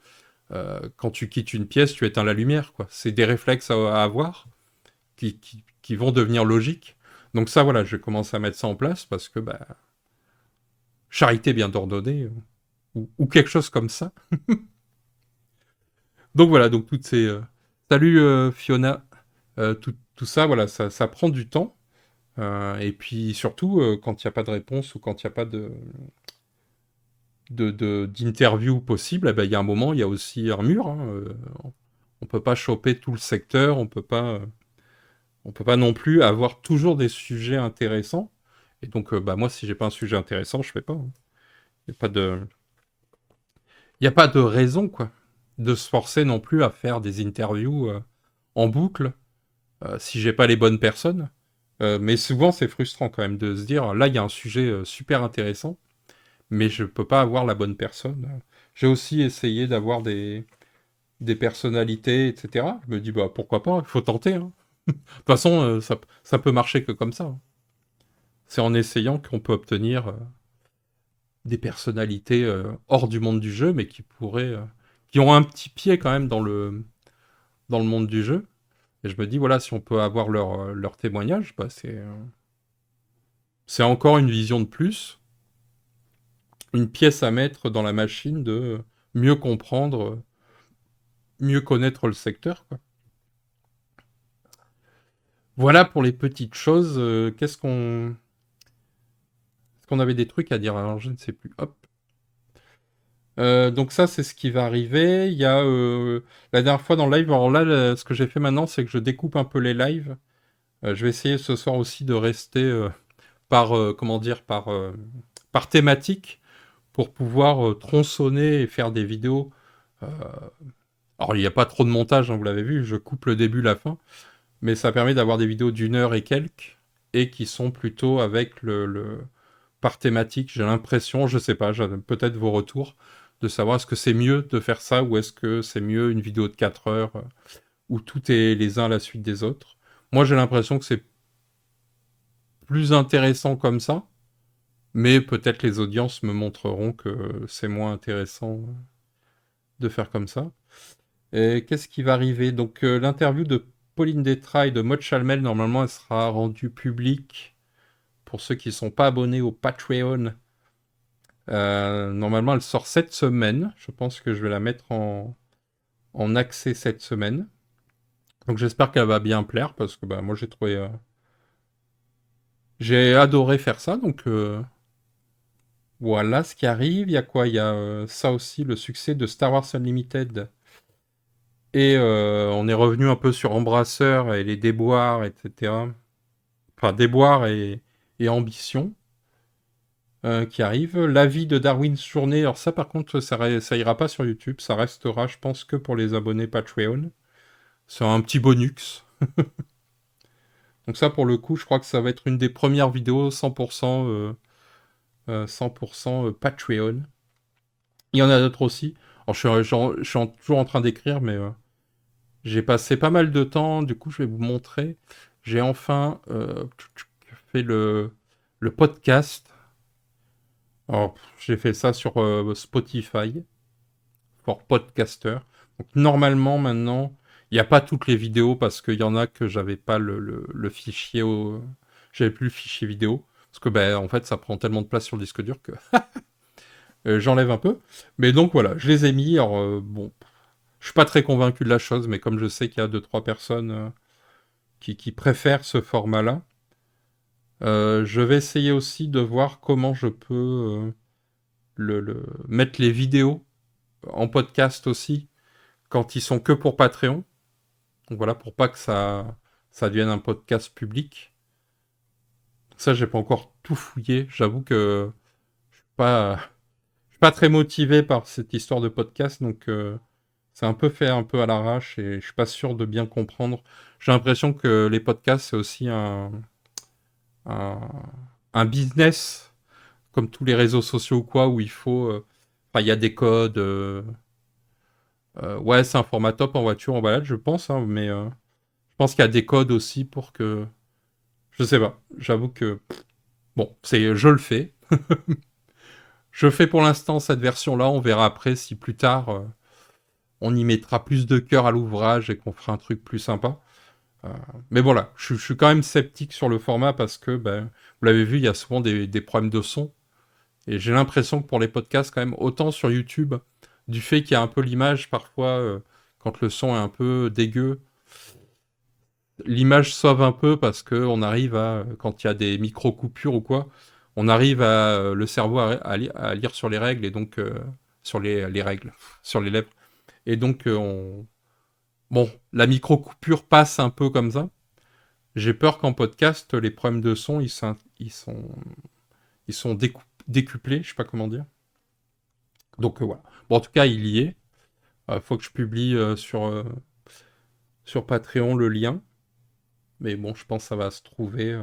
quand tu quittes une pièce, tu éteins la lumière, quoi. C'est des réflexes à avoir qui vont devenir logiques. Donc ça voilà, je commence à mettre ça en place parce que bah, charité bien ordonnée ou quelque chose comme ça. Donc voilà, donc toutes ces... Salut Fiona. Tout ça, voilà, ça prend du temps. Et puis surtout, quand il n'y a pas de réponse ou quand il n'y a pas d'interview possible, eh ben, il y a un moment, il y a aussi un mur, hein, on peut pas choper tout le secteur, on peut pas non plus avoir toujours des sujets intéressants. Et donc, bah, moi, si j'ai pas un sujet intéressant, je fais pas, hein. Il n'y a pas de raison, quoi, de se forcer non plus à faire des interviews en boucle si j'ai pas les bonnes personnes. Mais souvent, c'est frustrant quand même de se dire, là, il y a un sujet super intéressant, mais je peux pas avoir la bonne personne. J'ai aussi essayé d'avoir des personnalités, etc. Je me dis, bah pourquoi pas, il faut tenter, hein. De toute façon, ça peut marcher que comme ça, hein. C'est en essayant qu'on peut obtenir des personnalités hors du monde du jeu, mais qui ont un petit pied quand même dans le monde du jeu. Et je me dis, voilà, si on peut avoir leur témoignage, bah, c'est encore une vision de plus, une pièce à mettre dans la machine de mieux comprendre, mieux connaître le secteur, quoi. Voilà pour les petites choses. Est-ce qu'on avait des trucs à dire? Alors, je ne sais plus. Hop. Donc ça, c'est ce qui va arriver. Il y a la dernière fois dans le live. Alors là, ce que j'ai fait maintenant, c'est que je découpe un peu les lives. Je vais essayer ce soir aussi de rester comment dire, par thématique pour pouvoir tronçonner et faire des vidéos. Euh, alors il n'y a pas trop de montage, hein, vous l'avez vu. Je coupe le début, la fin, mais ça permet d'avoir des vidéos d'une heure et quelques et qui sont plutôt avec le par thématique. J'ai l'impression, je sais pas, j'ai peut-être vos retours de savoir est-ce que c'est mieux de faire ça ou est-ce que c'est mieux une vidéo de 4 heures où tout est les uns à la suite des autres. Moi, j'ai l'impression que c'est plus intéressant comme ça, mais peut-être les audiences me montreront que c'est moins intéressant de faire comme ça. Et qu'est-ce qui va arriver? Donc, l'interview de Pauline Détra et de Maud Chalmel, normalement, elle sera rendue publique pour ceux qui ne sont pas abonnés au Patreon. Normalement, elle sort cette semaine. Je pense que je vais la mettre en accès cette semaine. Donc, j'espère qu'elle va bien plaire parce que bah, moi, j'ai trouvé. J'ai adoré faire ça. Donc, voilà ce qui arrive. Il y a quoi? Il y a ça aussi, le succès de Star Wars Unlimited. Et on est revenu un peu sur Embrasseur et les déboires, etc. Enfin, déboires et ambition qui arrivent. L'avis de Darwin's Journée, alors ça par contre, ça ira pas sur YouTube, ça restera, je pense, que pour les abonnés Patreon. C'est un petit bonus. Donc ça, pour le coup, je crois que ça va être une des premières vidéos 100%, 100% Patreon. Il y en a d'autres aussi. Alors, je suis toujours en train d'écrire, mais j'ai passé pas mal de temps. Du coup, je vais vous montrer. J'ai enfin fait le podcast. Alors, j'ai fait ça sur Spotify pour podcaster. Donc, normalement, maintenant, il n'y a pas toutes les vidéos parce qu'il y en a que j'avais pas le fichier. J'avais plus le fichier vidéo. Parce que, ben, en fait, ça prend tellement de place sur le disque dur que j'enlève un peu. Mais donc, voilà, je les ai mis. Alors, bon, je suis pas très convaincu de la chose, mais comme je sais qu'il y a 2-3 personnes qui préfèrent ce format-là, je vais essayer aussi de voir comment je peux mettre les vidéos en podcast aussi quand ils sont que pour Patreon. Donc voilà, pour pas que ça devienne un podcast public. Ça, j'ai pas encore tout fouillé. J'avoue que je suis pas très motivé par cette histoire de podcast, donc c'est un peu fait un peu à l'arrache et je suis pas sûr de bien comprendre. J'ai l'impression que les podcasts, c'est aussi un, un business, comme tous les réseaux sociaux ou quoi, où il faut... Enfin, il y a des codes. Ouais, c'est un format top en voiture, en balade, je pense, hein, mais je pense qu'il y a des codes aussi pour que... Je sais pas, j'avoue que... Bon, je le fais. Je fais pour l'instant cette version-là, on verra après si plus tard on y mettra plus de cœur à l'ouvrage et qu'on fera un truc plus sympa. Euh, mais voilà, je suis quand même sceptique sur le format parce que, ben, vous l'avez vu, il y a souvent des problèmes de son. Et j'ai l'impression que pour les podcasts, quand même, autant sur YouTube, du fait qu'il y a un peu l'image, parfois, quand le son est un peu dégueu, l'image sauve un peu parce que on arrive à, quand il y a des micro-coupures ou quoi, on arrive à, le cerveau à lire sur les règles et donc, sur les règles, sur les lèvres. Et donc, bon, la micro-coupure passe un peu comme ça. J'ai peur qu'en podcast, les problèmes de son, ils sont décuplés, je sais pas comment dire. Donc voilà. Bon, en tout cas, il y est. Faut que je publie sur Patreon le lien. Mais bon, je pense que ça va se trouver.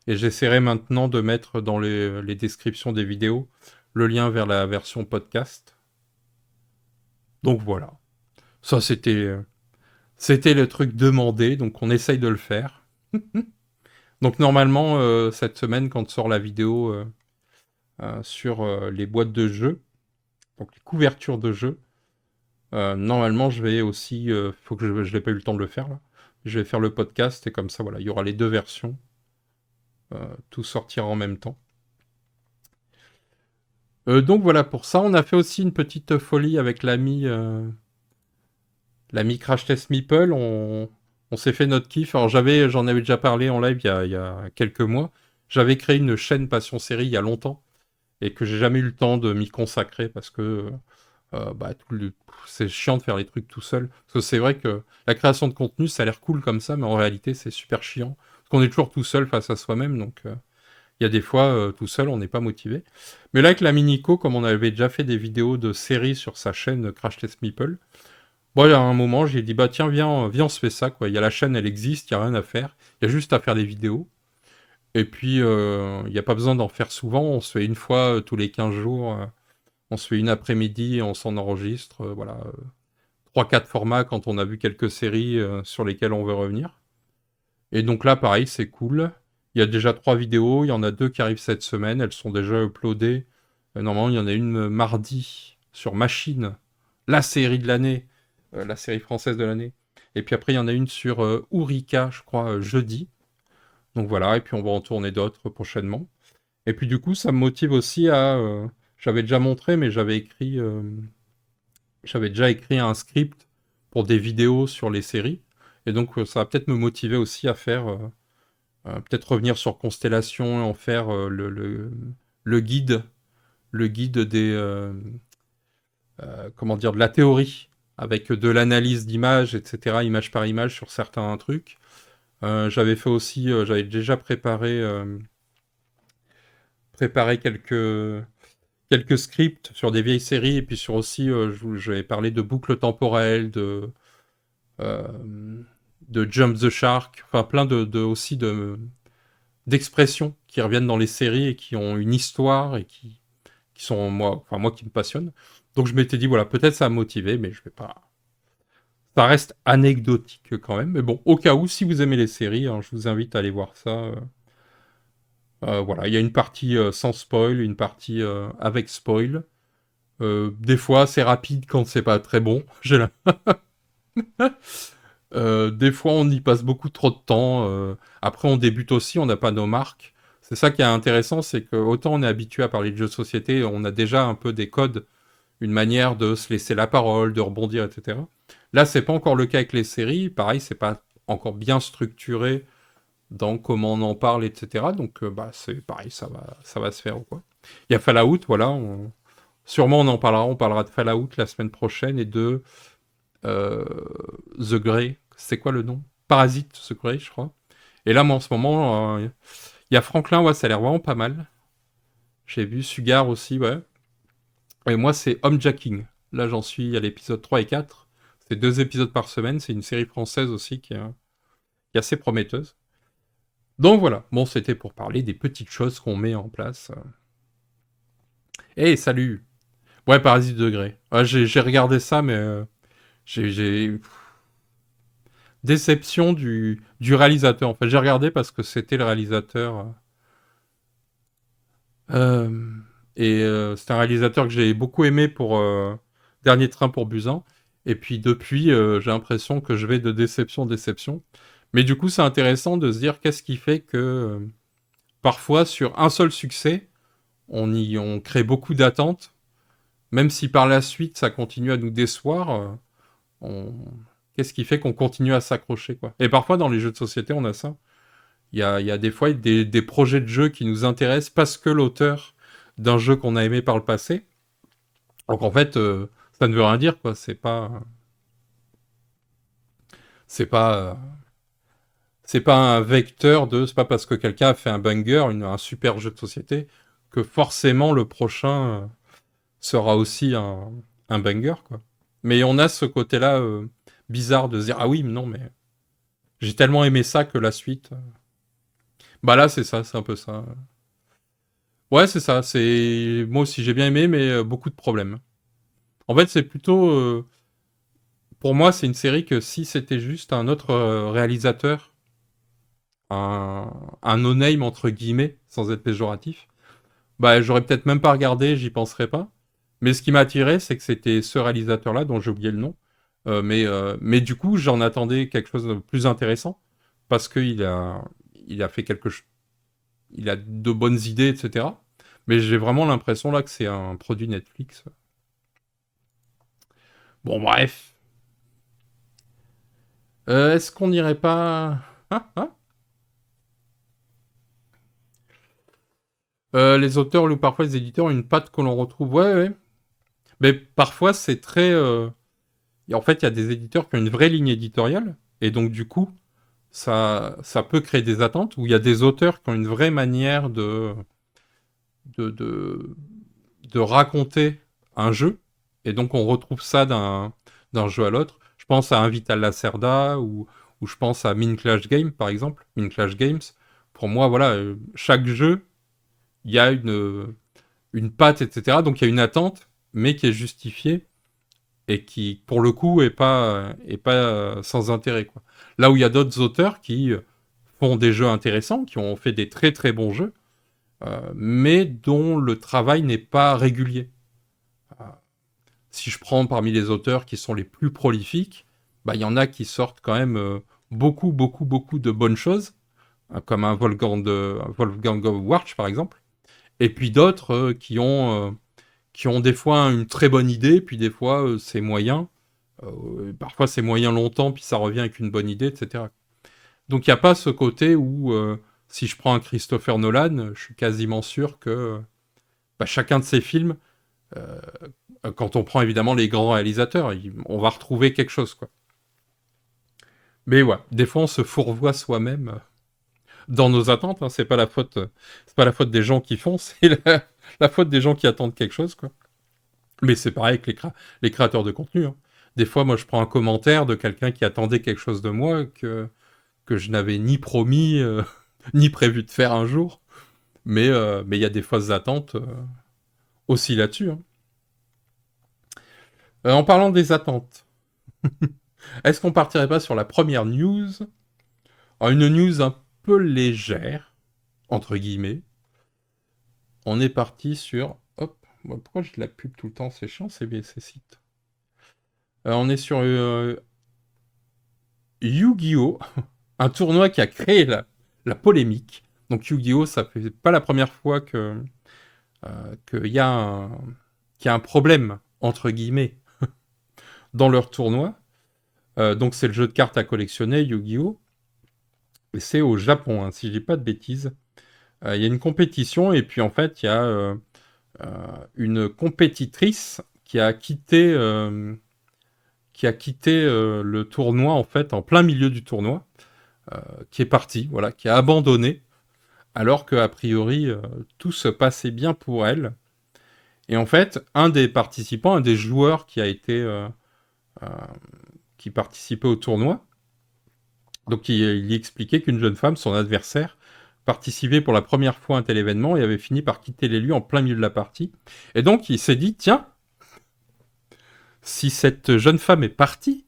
Et j'essaierai maintenant de mettre dans les descriptions des vidéos le lien vers la version podcast. Donc voilà. Ça, c'était le truc demandé, donc on essaye de le faire. Donc normalement, cette semaine, quand sort la vidéo sur les boîtes de jeux, donc les couvertures de jeux, normalement, je vais aussi... faut que je n'ai pas eu le temps de le faire, là. Je vais faire le podcast, et comme ça, voilà, il y aura les deux versions. Tout sortira en même temps. Donc voilà, pour ça, on a fait aussi une petite folie avec l'ami Crash Test Meeple. On s'est fait notre kiff. Alors j'en avais déjà parlé en live il y a quelques mois. J'avais créé une chaîne Passion Série il y a longtemps et que j'ai jamais eu le temps de m'y consacrer parce que bah, c'est chiant de faire les trucs tout seul. Parce que c'est vrai que la création de contenu, ça a l'air cool comme ça, mais en réalité, c'est super chiant. Parce qu'on est toujours tout seul face à soi-même, donc il y a des fois, tout seul, on n'est pas motivé. Mais là, avec la Minico, comme on avait déjà fait des vidéos de séries sur sa chaîne Crash Test Meeple, bon, il y a un moment, j'ai dit, bah tiens, viens, on se fait ça, quoi. Il y a la chaîne, elle existe, il n'y a rien à faire. Il y a juste à faire des vidéos. Et puis, il n'y a pas besoin d'en faire souvent. On se fait une fois tous les 15 jours. On se fait une après-midi et on s'en enregistre. Voilà. 3-4 formats quand on a vu quelques séries sur lesquelles on veut revenir. Et donc là, pareil, c'est cool. Il y a déjà 3 vidéos. Il y en a 2 qui arrivent cette semaine. Elles sont déjà uploadées. Normalement, il y en a une mardi sur Machine, la série de l'année, la série française de l'année. Et puis après, il y en a une sur Ourika, je crois, jeudi. Donc voilà, et puis on va en tourner d'autres prochainement. Et puis du coup, ça me motive aussi à... j'avais déjà montré, mais j'avais déjà écrit un script pour des vidéos sur les séries. Et donc ça va peut-être me motiver aussi à faire... peut-être revenir sur Constellation et en faire le guide. Le guide des... comment dire, de la théorie, avec de l'analyse d'images, etc., image par image sur certains trucs. J'avais fait aussi, j'avais déjà préparé quelques scripts sur des vieilles séries, et puis sur aussi, j'avais parlé de boucles temporelles, euh, de Jump the Shark, enfin plein aussi d'expressions qui reviennent dans les séries et qui ont une histoire et qui sont moi qui me passionnent. Donc je m'étais dit, voilà, peut-être ça a motivé, mais je vais pas. Ça reste anecdotique quand même. Mais bon, au cas où, si vous aimez les séries, hein, je vous invite à aller voir ça. Voilà, il y a une partie sans spoil, une partie avec spoil. Des fois, c'est rapide quand c'est pas très bon. Des fois, on y passe beaucoup trop de temps. Après, on débute aussi, on n'a pas nos marques. C'est ça qui est intéressant, c'est que autant on est habitué à parler de jeux de société, on a déjà un peu des codes, une manière de se laisser la parole, de rebondir, etc. Là, c'est pas encore le cas avec les séries. Pareil, c'est pas encore bien structuré dans comment on en parle, etc. Donc, bah, c'est pareil, ça va se faire ou quoi. Il y a Fallout, voilà. Sûrement, on en parlera. On parlera de Fallout la semaine prochaine et de euh, The Grey. C'est quoi le nom? Parasite The Grey, je crois. Et là, moi, en ce moment, il y a Franklin, ouais, ça a l'air vraiment pas mal. J'ai vu Sugar aussi, ouais. Et moi, c'est Homejacking. Là, j'en suis à l'épisode 3 et 4. C'est 2 épisodes par semaine. C'est une série française aussi qui est assez prometteuse. Donc voilà. Bon, c'était pour parler des petites choses qu'on met en place. Hey, salut! Ouais, Parasite Degré. Ouais, j'ai regardé ça, mais j'ai déception du réalisateur. En fait, j'ai regardé parce que c'était le réalisateur. Euh, et c'est un réalisateur que j'ai beaucoup aimé pour Dernier Train pour Busan. Et puis depuis, j'ai l'impression que je vais de déception en déception. Mais du coup, c'est intéressant de se dire qu'est-ce qui fait que parfois, sur un seul succès, on crée beaucoup d'attentes, même si par la suite, ça continue à nous décevoir. On... Qu'est-ce qui fait qu'on continue à s'accrocher, quoi. Et parfois, dans les jeux de société, on a ça. Il y a des fois des projets de jeux qui nous intéressent parce que l'auteur d'un jeu qu'on a aimé par le passé. Donc en fait, ça ne veut rien dire, quoi. C'est pas, c'est pas un vecteur de. C'est pas parce que quelqu'un a fait un banger, un super jeu de société, que forcément le prochain sera aussi un banger, quoi. Mais on a ce côté-là bizarre de se dire, ah oui, mais non, mais j'ai tellement aimé ça que la suite. Bah là, c'est ça, c'est un peu ça. Ouais, c'est ça. C'est moi aussi j'ai bien aimé, mais beaucoup de problèmes. En fait, c'est plutôt, pour moi, c'est une série que si c'était juste un autre réalisateur, un no-name entre guillemets, sans être péjoratif, bah j'aurais peut-être même pas regardé, j'y penserais pas. Mais ce qui m'a attiré, c'est que c'était ce réalisateur-là, dont j'ai oublié le nom. Mais du coup, j'en attendais quelque chose de plus intéressant parce il a fait il a de bonnes idées, etc. Mais j'ai vraiment l'impression là que c'est un produit Netflix. Bon, bref. Est-ce qu'on n'irait pas... Hein. Les auteurs ou parfois les éditeurs ont une patte que l'on retrouve. Ouais, ouais. Mais parfois, c'est très... Et en fait, il y a des éditeurs qui ont une vraie ligne éditoriale. Et donc, du coup, ça peut créer des attentes où il y a des auteurs qui ont une vraie manière de, de, de raconter un jeu. Et donc, on retrouve ça d'un jeu à l'autre. Je pense à Un Vital Lacerda ou je pense à Min Clash Game, par exemple. Min Clash Games. Pour moi, voilà, chaque jeu, il y a une patte, etc. Donc, il y a une attente, mais qui est justifiée et qui, pour le coup, est pas sans intérêt, quoi. Là où il y a d'autres auteurs qui font des jeux intéressants, qui ont fait des très très bons jeux, mais dont le travail n'est pas régulier. Euh, Si je prends parmi les auteurs qui sont les plus prolifiques, bah, il y en a qui sortent quand même beaucoup, beaucoup, beaucoup de bonnes choses, comme un Wolfgang Warch, par exemple, et puis d'autres qui ont des fois une très bonne idée, puis des fois c'est moyen. Parfois c'est moyen longtemps, puis ça revient avec une bonne idée, etc. Donc il n'y a pas ce côté où, si je prends un Christopher Nolan, je suis quasiment sûr que bah, chacun de ses films, euh, quand on prend évidemment les grands réalisateurs, on va retrouver quelque chose, quoi. Mais ouais, des fois on se fourvoie soi-même dans nos attentes. Hein. C'est pas la faute des gens qui font, c'est la faute des gens qui attendent quelque chose, quoi. Mais c'est pareil avec les créateurs de contenu. Hein. Des fois, moi, je prends un commentaire de quelqu'un qui attendait quelque chose de moi que je n'avais ni promis, ni prévu de faire un jour. Mais il y a des fausses attentes aussi là-dessus. Hein. En parlant des attentes, est-ce qu'on partirait pas sur la première news? Alors, une news un peu légère, entre guillemets. On est parti sur... Hop, pourquoi j'ai de la pub tout le temps? C'est chiant, ces sites. On est sur Yu-Gi-Oh! Un tournoi qui a créé la polémique. Donc Yu-Gi-Oh! Ça fait pas la première fois qu'il y a qu'il y a un problème, entre guillemets, dans leur tournoi. Donc c'est le jeu de cartes à collectionner, Yu-Gi-Oh! Et c'est au Japon, hein, si je dis pas de bêtises. Il y a une compétition et puis en fait il y a une compétitrice qui a quitté le tournoi en fait en plein milieu du tournoi, qui est partie, voilà, qui a abandonné, alors qu'a priori tout se passait bien pour elle. Et en fait, un des participants, un des joueurs euh, qui participait au tournoi, donc il y expliquait qu'une jeune femme, son adversaire, participait pour la première fois à un tel événement et avait fini par quitter les lieux en plein milieu de la partie. Et donc il s'est dit, tiens, si cette jeune femme est partie,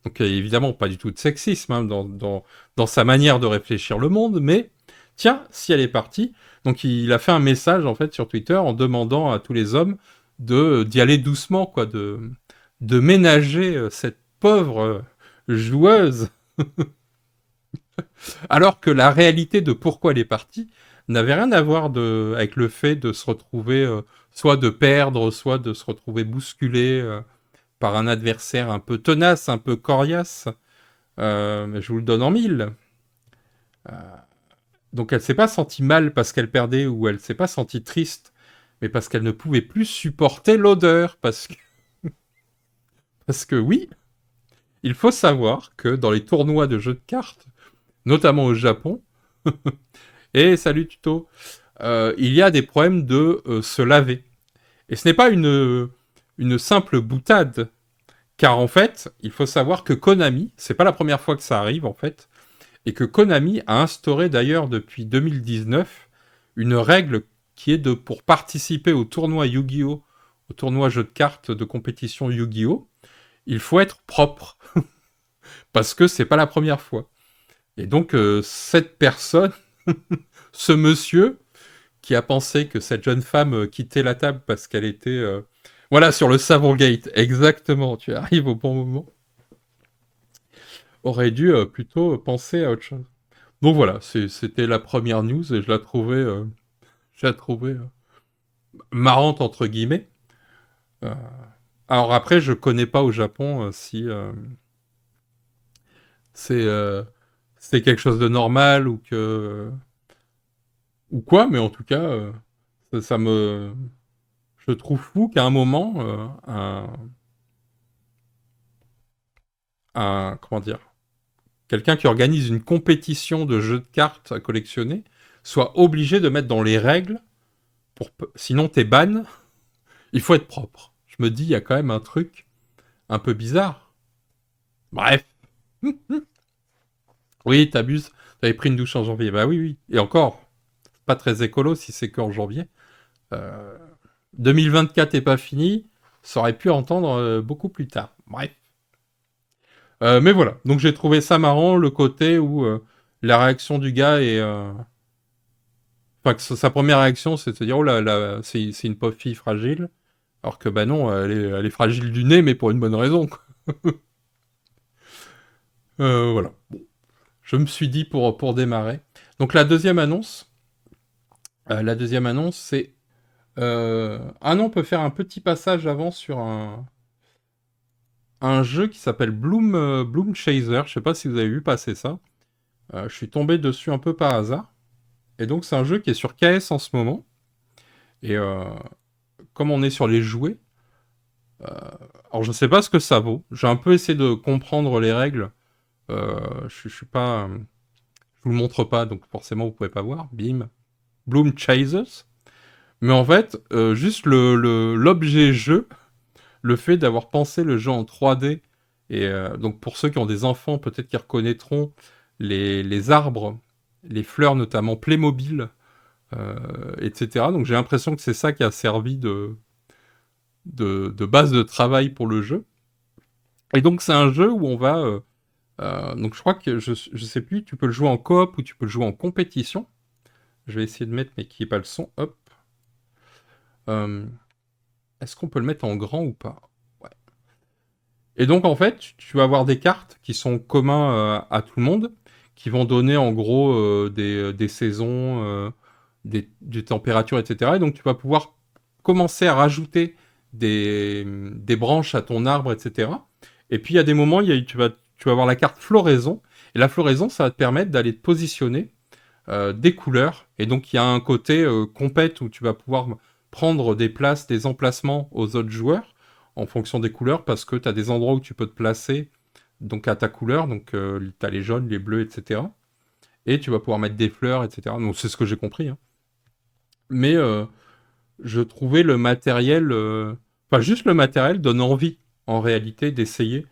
donc évidemment pas du tout de sexisme hein, dans sa manière de réfléchir le monde, mais tiens, si elle est partie, donc il a fait un message en fait sur Twitter en demandant à tous les hommes d'y aller doucement, quoi, de ménager cette pauvre joueuse, alors que la réalité de pourquoi elle est partie n'avait rien à voir avec le fait de se retrouver, soit de perdre, soit de se retrouver bousculé par un adversaire un peu tenace, un peu coriace. Mais je vous le donne en mille. Donc elle s'est pas sentie mal parce qu'elle perdait ou elle s'est pas sentie triste, mais parce qu'elle ne pouvait plus supporter l'odeur. Parce que oui, il faut savoir que dans les tournois de jeux de cartes, notamment au Japon, et salut Tuto, il y a des problèmes de se laver. Et ce n'est pas une simple boutade, car en fait, il faut savoir que Konami, c'est pas la première fois que ça arrive en fait, et que Konami a instauré d'ailleurs depuis 2019 une règle qui est pour participer au tournoi Yu-Gi-Oh, au tournoi jeu de cartes de compétition Yu-Gi-Oh, il faut être propre, parce que c'est pas la première fois. Et donc, cette personne, ce monsieur, qui a pensé que cette jeune femme quittait la table parce qu'elle était... Voilà, sur le Savon Gate, exactement, tu arrives au bon moment, aurait dû plutôt penser à autre chose. Donc voilà, c'était la première news et je la trouvais marrante entre guillemets. Euh, alors après, je connais pas au Japon si c'est c'est quelque chose de normal ou quoi, mais en tout cas, ça me je trouve fou qu'à un moment comment dire, quelqu'un qui organise une compétition de jeux de cartes à collectionner soit obligé de mettre dans les règles sinon t'es ban. Il faut être propre. Je me dis, il y a quand même un truc un peu bizarre. Bref. Oui, t'abuses. T'avais pris une douche en janvier. Bah oui, oui. Et encore, pas très écolo si c'est qu'en janvier. Euh, 2024 est pas fini. Ça aurait pu entendre beaucoup plus tard. Bref. Mais voilà. Donc j'ai trouvé ça marrant, le côté où la réaction du gars est... Enfin, que sa première réaction, c'est de se dire, oh là là, c'est une pauvre fille fragile. Alors que bah non, elle est fragile du nez, mais pour une bonne raison, quoi. Voilà. Je me suis dit pour démarrer. Donc la deuxième annonce, c'est ah non, on peut faire un petit passage avant sur un jeu qui s'appelle Bloom Chaser. Je sais pas si vous avez vu passer ça. Je suis tombé dessus un peu par hasard. Et donc c'est un jeu qui est sur KS en ce moment. Et comme on est sur les jouets, alors je sais pas ce que ça vaut. J'ai un peu essayé de comprendre les règles. Je suis pas, je vous le montre pas, donc forcément vous pouvez pas voir. Bim, Bloom Chasers. Mais en fait, juste l'objet jeu, le fait d'avoir pensé le jeu en 3D, et donc pour ceux qui ont des enfants, peut-être qu'ils reconnaîtront les arbres, les fleurs notamment Playmobil, etc. Donc j'ai l'impression que c'est ça qui a servi de base de travail pour le jeu. Et donc c'est un jeu où on va... donc je crois que, je sais plus, tu peux le jouer en coop ou tu peux le jouer en compétition. Je vais essayer de mettre, mais qui n'est pas le son, hop. Euh, Est-ce qu'on peut le mettre en grand ou pas? Ouais. Et donc, en fait, tu vas avoir des cartes qui sont communs à tout le monde, qui vont donner en gros des saisons, des températures, etc. Et donc, tu vas pouvoir commencer à rajouter des branches à ton arbre, etc. Et puis, il y a des moments, tu vas avoir la carte floraison. Et la floraison, ça va te permettre d'aller te positionner des couleurs. Et donc, il y a un côté compète où tu vas pouvoir prendre des places, des emplacements aux autres joueurs en fonction des couleurs parce que tu as des endroits où tu peux te placer donc à ta couleur. Donc, tu as les jaunes, les bleus, etc. Et tu vas pouvoir mettre des fleurs, etc. Donc, c'est ce que j'ai compris, hein. Mais je trouvais le matériel, enfin, juste le matériel donne envie en réalité d'essayer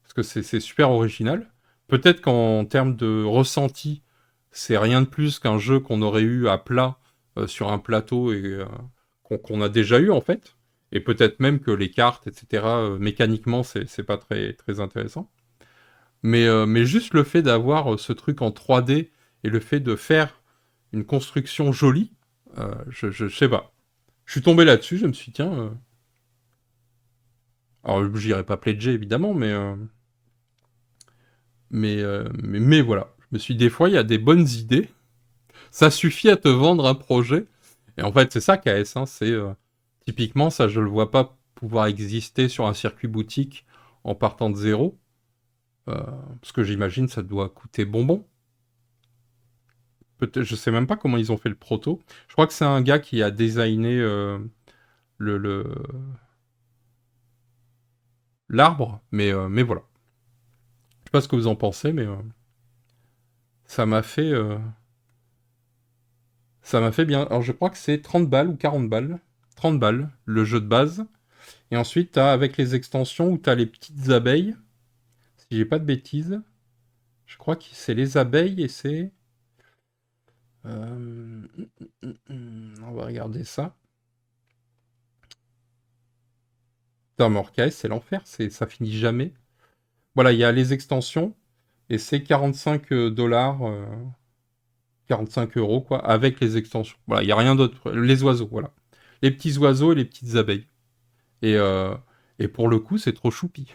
parce que c'est super original. Peut-être qu'en termes de ressenti, c'est rien de plus qu'un jeu qu'on aurait eu à plat sur un plateau et qu'on a déjà eu en fait. Et peut-être même que les cartes, etc., mécaniquement, c'est pas très, très intéressant. Mais juste le fait d'avoir ce truc en 3D et le fait de faire une construction jolie, je sais pas. Je suis tombé là-dessus, je me suis dit, tiens. Alors, j'irai pas pledger évidemment, mais voilà. Je me suis dit, des fois, il y a des bonnes idées. Ça suffit à te vendre un projet. Et en fait, c'est ça KS, hein, c'est typiquement ça, je le vois pas pouvoir exister sur un circuit boutique en partant de zéro. Parce que j'imagine ça doit coûter bonbon. Peut-être, je sais même pas comment ils ont fait le proto. Je crois que c'est un gars qui a designé le l'arbre, mais voilà. Je sais pas ce que vous en pensez, mais ça m'a fait ça m'a fait bien. Alors je crois que c'est 30 balles ou 40 balles. 30 balles, le jeu de base. Et ensuite, t'as avec les extensions où t'as les petites abeilles. Si j'ai pas de bêtises, je crois que c'est les abeilles et c'est... On va regarder ça. Putain, mais Orcaes, c'est l'enfer, ça finit jamais. Voilà, il y a les extensions et c'est 45 dollars, 45 euros, quoi, avec les extensions. Voilà, il n'y a rien d'autre. Les oiseaux, voilà. Les petits oiseaux et les petites abeilles. Et, euh, et pour le coup, c'est trop choupi.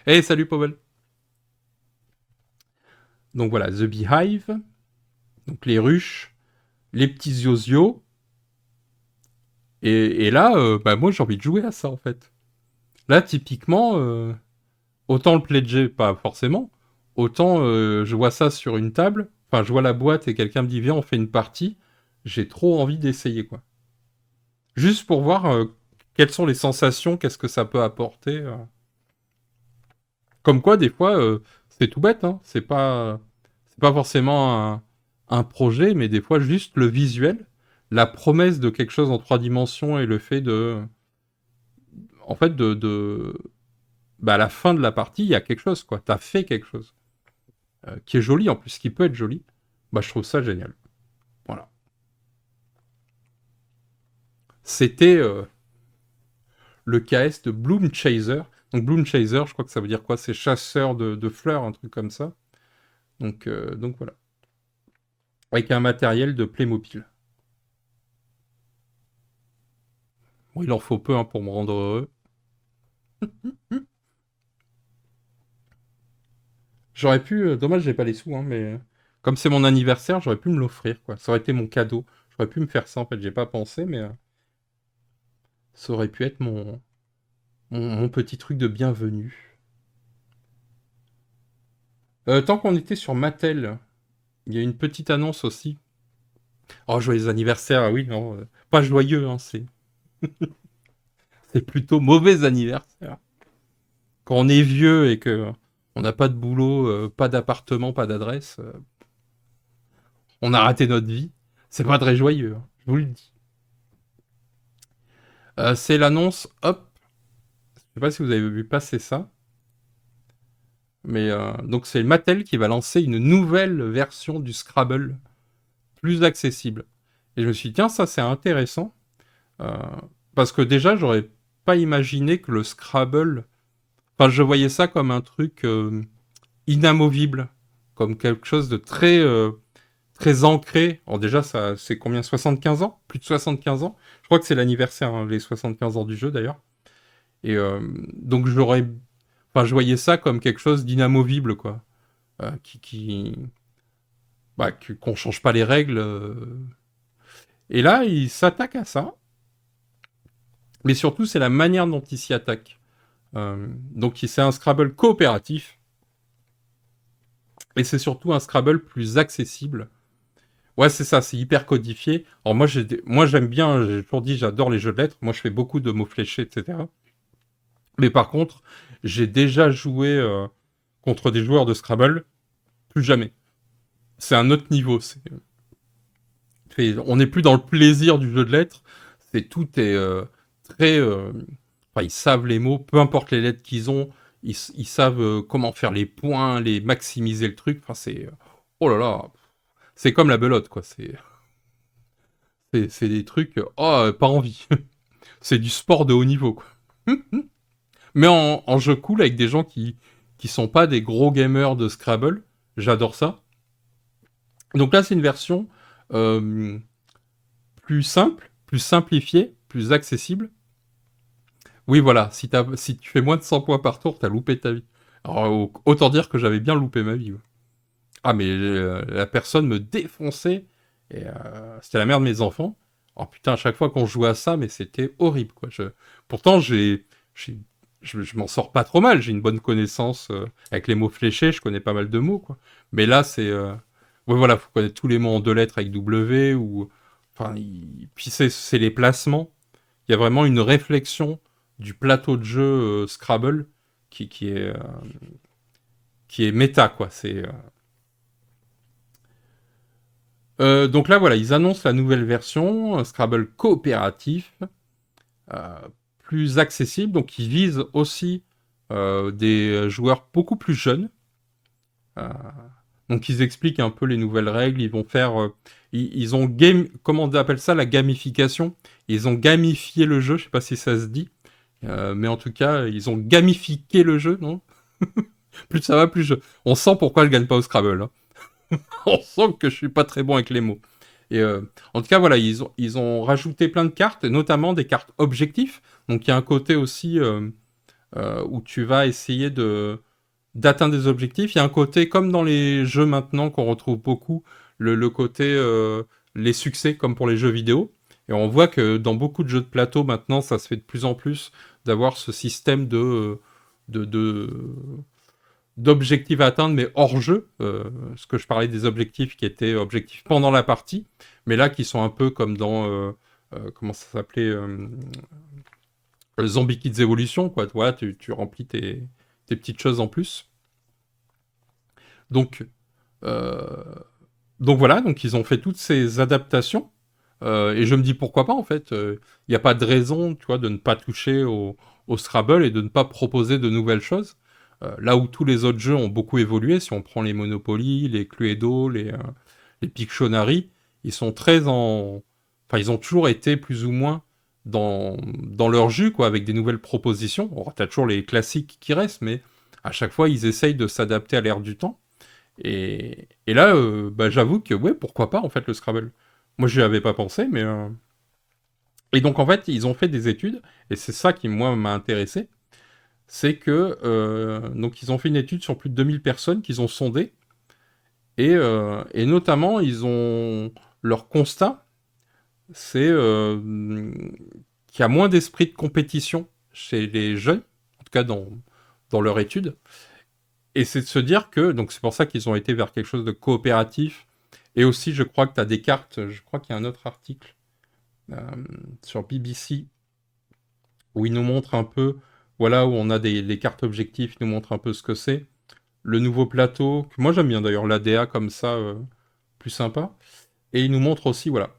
Hey, salut Powell. Donc voilà, The Beehive, donc les ruches, les petits yozio. Et là, bah moi j'ai envie de jouer à ça en fait. Là, typiquement, autant le pledger, pas forcément, autant je vois ça sur une table, enfin je vois la boîte et quelqu'un me dit viens on fait une partie, j'ai trop envie d'essayer quoi. Juste pour voir quelles sont les sensations, qu'est-ce que ça peut apporter. Comme quoi des fois c'est tout bête, hein, c'est pas forcément un projet, mais des fois juste le visuel, la promesse de quelque chose en 3 dimensions et le fait de, en fait bah, à la fin de la partie, il y a quelque chose, quoi. T'as fait quelque chose. Qui est joli en plus, qui peut être joli. Bah, je trouve ça génial. Voilà. C'était le KS de Bloom Chaser. Donc, Bloom Chaser, je crois que ça veut dire quoi? C'est chasseur de fleurs, un truc comme ça. Donc voilà. Avec un matériel de Playmobil. Bon, il en faut peu hein, pour me rendre heureux. J'aurais pu, dommage, j'ai pas les sous, hein, mais comme c'est mon anniversaire, j'aurais pu me l'offrir, quoi. Ça aurait été mon cadeau. J'aurais pu me faire ça, en fait, j'ai pas pensé, mais ça aurait pu être mon petit truc de bienvenue. Tant qu'on était sur Mattel, il y a une petite annonce aussi. Oh, joyeux anniversaire, ah oui, non, pas joyeux, hein, c'est plutôt mauvais anniversaire. Quand on est vieux et que on n'a pas de boulot, pas d'appartement, pas d'adresse, on a raté notre vie. C'est pas très joyeux, hein, je vous le dis. C'est l'annonce, hop, je sais pas si vous avez vu passer ça, mais donc c'est Mattel qui va lancer une nouvelle version du Scrabble, plus accessible. Et je me suis dit, tiens, ça c'est intéressant, euh, parce que déjà, j'aurais pas imaginé que le Scrabble. Enfin, je voyais ça comme un truc inamovible, comme quelque chose de très, très ancré. Alors déjà, ça, c'est combien? 75 ans? Plus de 75 ans? Je crois que c'est l'anniversaire, hein, les 75 ans du jeu d'ailleurs. Et donc enfin, je voyais ça comme quelque chose d'inamovible, quoi. Bah, qu'on change pas les règles. Et là, il s'attaque à ça. Mais surtout, c'est la manière dont il s'y attaque. Donc, c'est un Scrabble coopératif. Et c'est surtout un Scrabble plus accessible. Ouais, c'est ça, c'est hyper codifié. Alors moi j'aime bien, j'ai toujours dit, j'adore les jeux de lettres. Moi, je fais beaucoup de mots fléchés, etc. Mais par contre, j'ai déjà joué contre des joueurs de Scrabble, plus jamais. C'est un autre niveau. On n'est plus dans le plaisir du jeu de lettres. Tout est très. Enfin, ils savent les mots, peu importe les lettres qu'ils ont, ils savent comment faire les points, les maximiser le truc. Enfin, oh là là, c'est comme la belote, quoi. C'est des trucs. Oh, pas envie. C'est du sport de haut niveau, quoi. Mais en jeu cool avec des gens qui sont pas des gros gamers de Scrabble. J'adore ça. Donc là, c'est une version euh, plus simple, plus simplifiée, plus accessible. Oui, voilà, si tu fais moins de 100 points par tour, t'as loupé ta vie. Alors, autant dire que j'avais bien loupé ma vie. Ouais. Ah, mais la personne me défonçait. Et c'était la mère de mes enfants. Oh putain, à chaque fois qu'on jouait à ça, mais c'était horrible, quoi. Pourtant, j'ai- je m'en sors pas trop mal. J'ai une bonne connaissance avec les mots fléchés. Je connais pas mal de mots, quoi. Mais là, c'est... Ouais, voilà, faut connaître tous les mots en 2 lettres avec W ou... Enfin, puis c'est les placements. Il y a vraiment une réflexion du plateau de jeu Scrabble qui, qui est, euh, qui est méta, quoi. Donc là, voilà, ils annoncent la nouvelle version, un Scrabble coopératif. euh, plus accessible, donc il vise aussi des joueurs beaucoup plus jeunes. Euh, donc ils expliquent un peu les nouvelles règles, ils vont faire... ils ont comment on appelle ça, la gamification. Ils ont gamifié le jeu, je sais pas si ça se dit, mais en tout cas, ils ont gamifié le jeu, non? Plus ça va, plus je... On sent pourquoi je gagne pas au Scrabble. Hein. On sent que je suis pas très bon avec les mots. Et en tout cas, voilà, ils ont rajouté plein de cartes, notamment des cartes objectifs. Donc il y a un côté aussi où tu vas essayer d'atteindre des objectifs. Il y a un côté, comme dans les jeux maintenant, qu'on retrouve beaucoup, le côté les succès, comme pour les jeux vidéo. Et on voit que dans beaucoup de jeux de plateau, maintenant, ça se fait de plus en plus d'avoir ce système de, de, d'objectifs à atteindre, mais hors jeu. Ce que je parlais des objectifs qui étaient objectifs pendant la partie, mais là qui sont un peu comme dans comment ça s'appelait Zombie Kids Evolution, quoi. Voilà, tu remplis tes petites choses en plus. Donc euh, donc voilà, donc ils ont fait toutes ces adaptations. Et je me dis pourquoi pas en fait. Il n'y a pas de raison, tu vois, de ne pas toucher au Scrabble et de ne pas proposer de nouvelles choses. Là où tous les autres jeux ont beaucoup évolué, si on prend les Monopoly, les Cluedo, les Pictionary, ils sont très en... Enfin, ils ont toujours été plus ou moins dans leur jus, quoi, avec des nouvelles propositions. Bon, t'as toujours les classiques qui restent, mais à chaque fois, ils essayent de s'adapter à l'ère du temps. Et là, bah, j'avoue que, ouais, pourquoi pas, en fait, le Scrabble. Moi, je n'y avais pas pensé, mais... Et donc, en fait, ils ont fait des études, et c'est ça qui, moi, m'a intéressé, c'est que donc ils ont fait une étude sur plus de 2000 personnes qu'ils ont sondées et notamment ils ont leur constat c'est qu'il y a moins d'esprit de compétition chez les jeunes, en tout cas dans leur étude, et c'est de se dire que donc c'est pour ça qu'ils ont été vers quelque chose de coopératif. Et aussi je crois que tu as des cartes, je crois qu'il y a un autre article euh, sur BBC où ils nous montrent un peu, voilà, où on a les cartes objectifs, ils nous montrent un peu ce que c'est. Le nouveau plateau, que moi j'aime bien d'ailleurs, l'ADA comme ça, plus sympa. Et il nous montre aussi, voilà,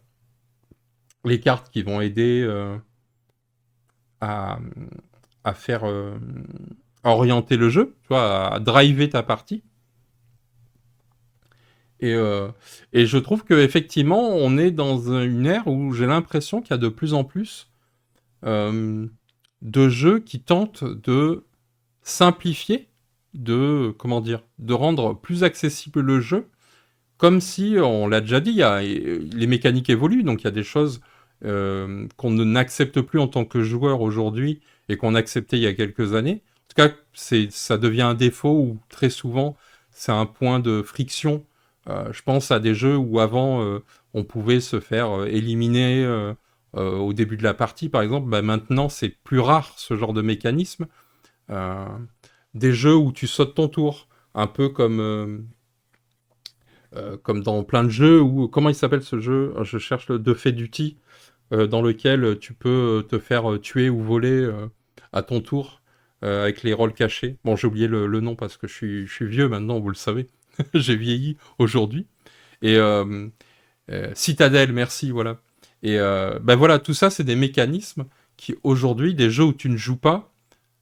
les cartes qui vont aider à, à faire, à orienter le jeu, tu vois, à driver ta partie. Et, euh, et je trouve qu'effectivement, on est dans une ère où j'ai l'impression qu'il y a de plus en plus euh, de jeux qui tentent de simplifier, de, comment dire, de rendre plus accessible le jeu. Comme si, on l'a déjà dit, les mécaniques évoluent, donc il y a des choses qu'on n'accepte plus en tant que joueur aujourd'hui et qu'on acceptait il y a quelques années. En tout cas, ça devient un défaut ou très souvent, c'est un point de friction. Je pense à des jeux où avant, on pouvait se faire éliminer au début de la partie, par exemple. Bah, maintenant, c'est plus rare ce genre de mécanisme. Euh, des jeux où tu sautes ton tour, un peu comme dans plein de jeux où comment il s'appelle ce jeu? Je cherche le de fait duty dans lequel tu peux te faire tuer ou voler à ton tour avec les rôles cachés. Bon, j'ai oublié le nom parce que je suis vieux maintenant, vous le savez. J'ai vieilli aujourd'hui. Et Citadel, merci, voilà. Et ben voilà, tout ça, c'est des mécanismes qui aujourd'hui, des jeux où tu ne joues pas,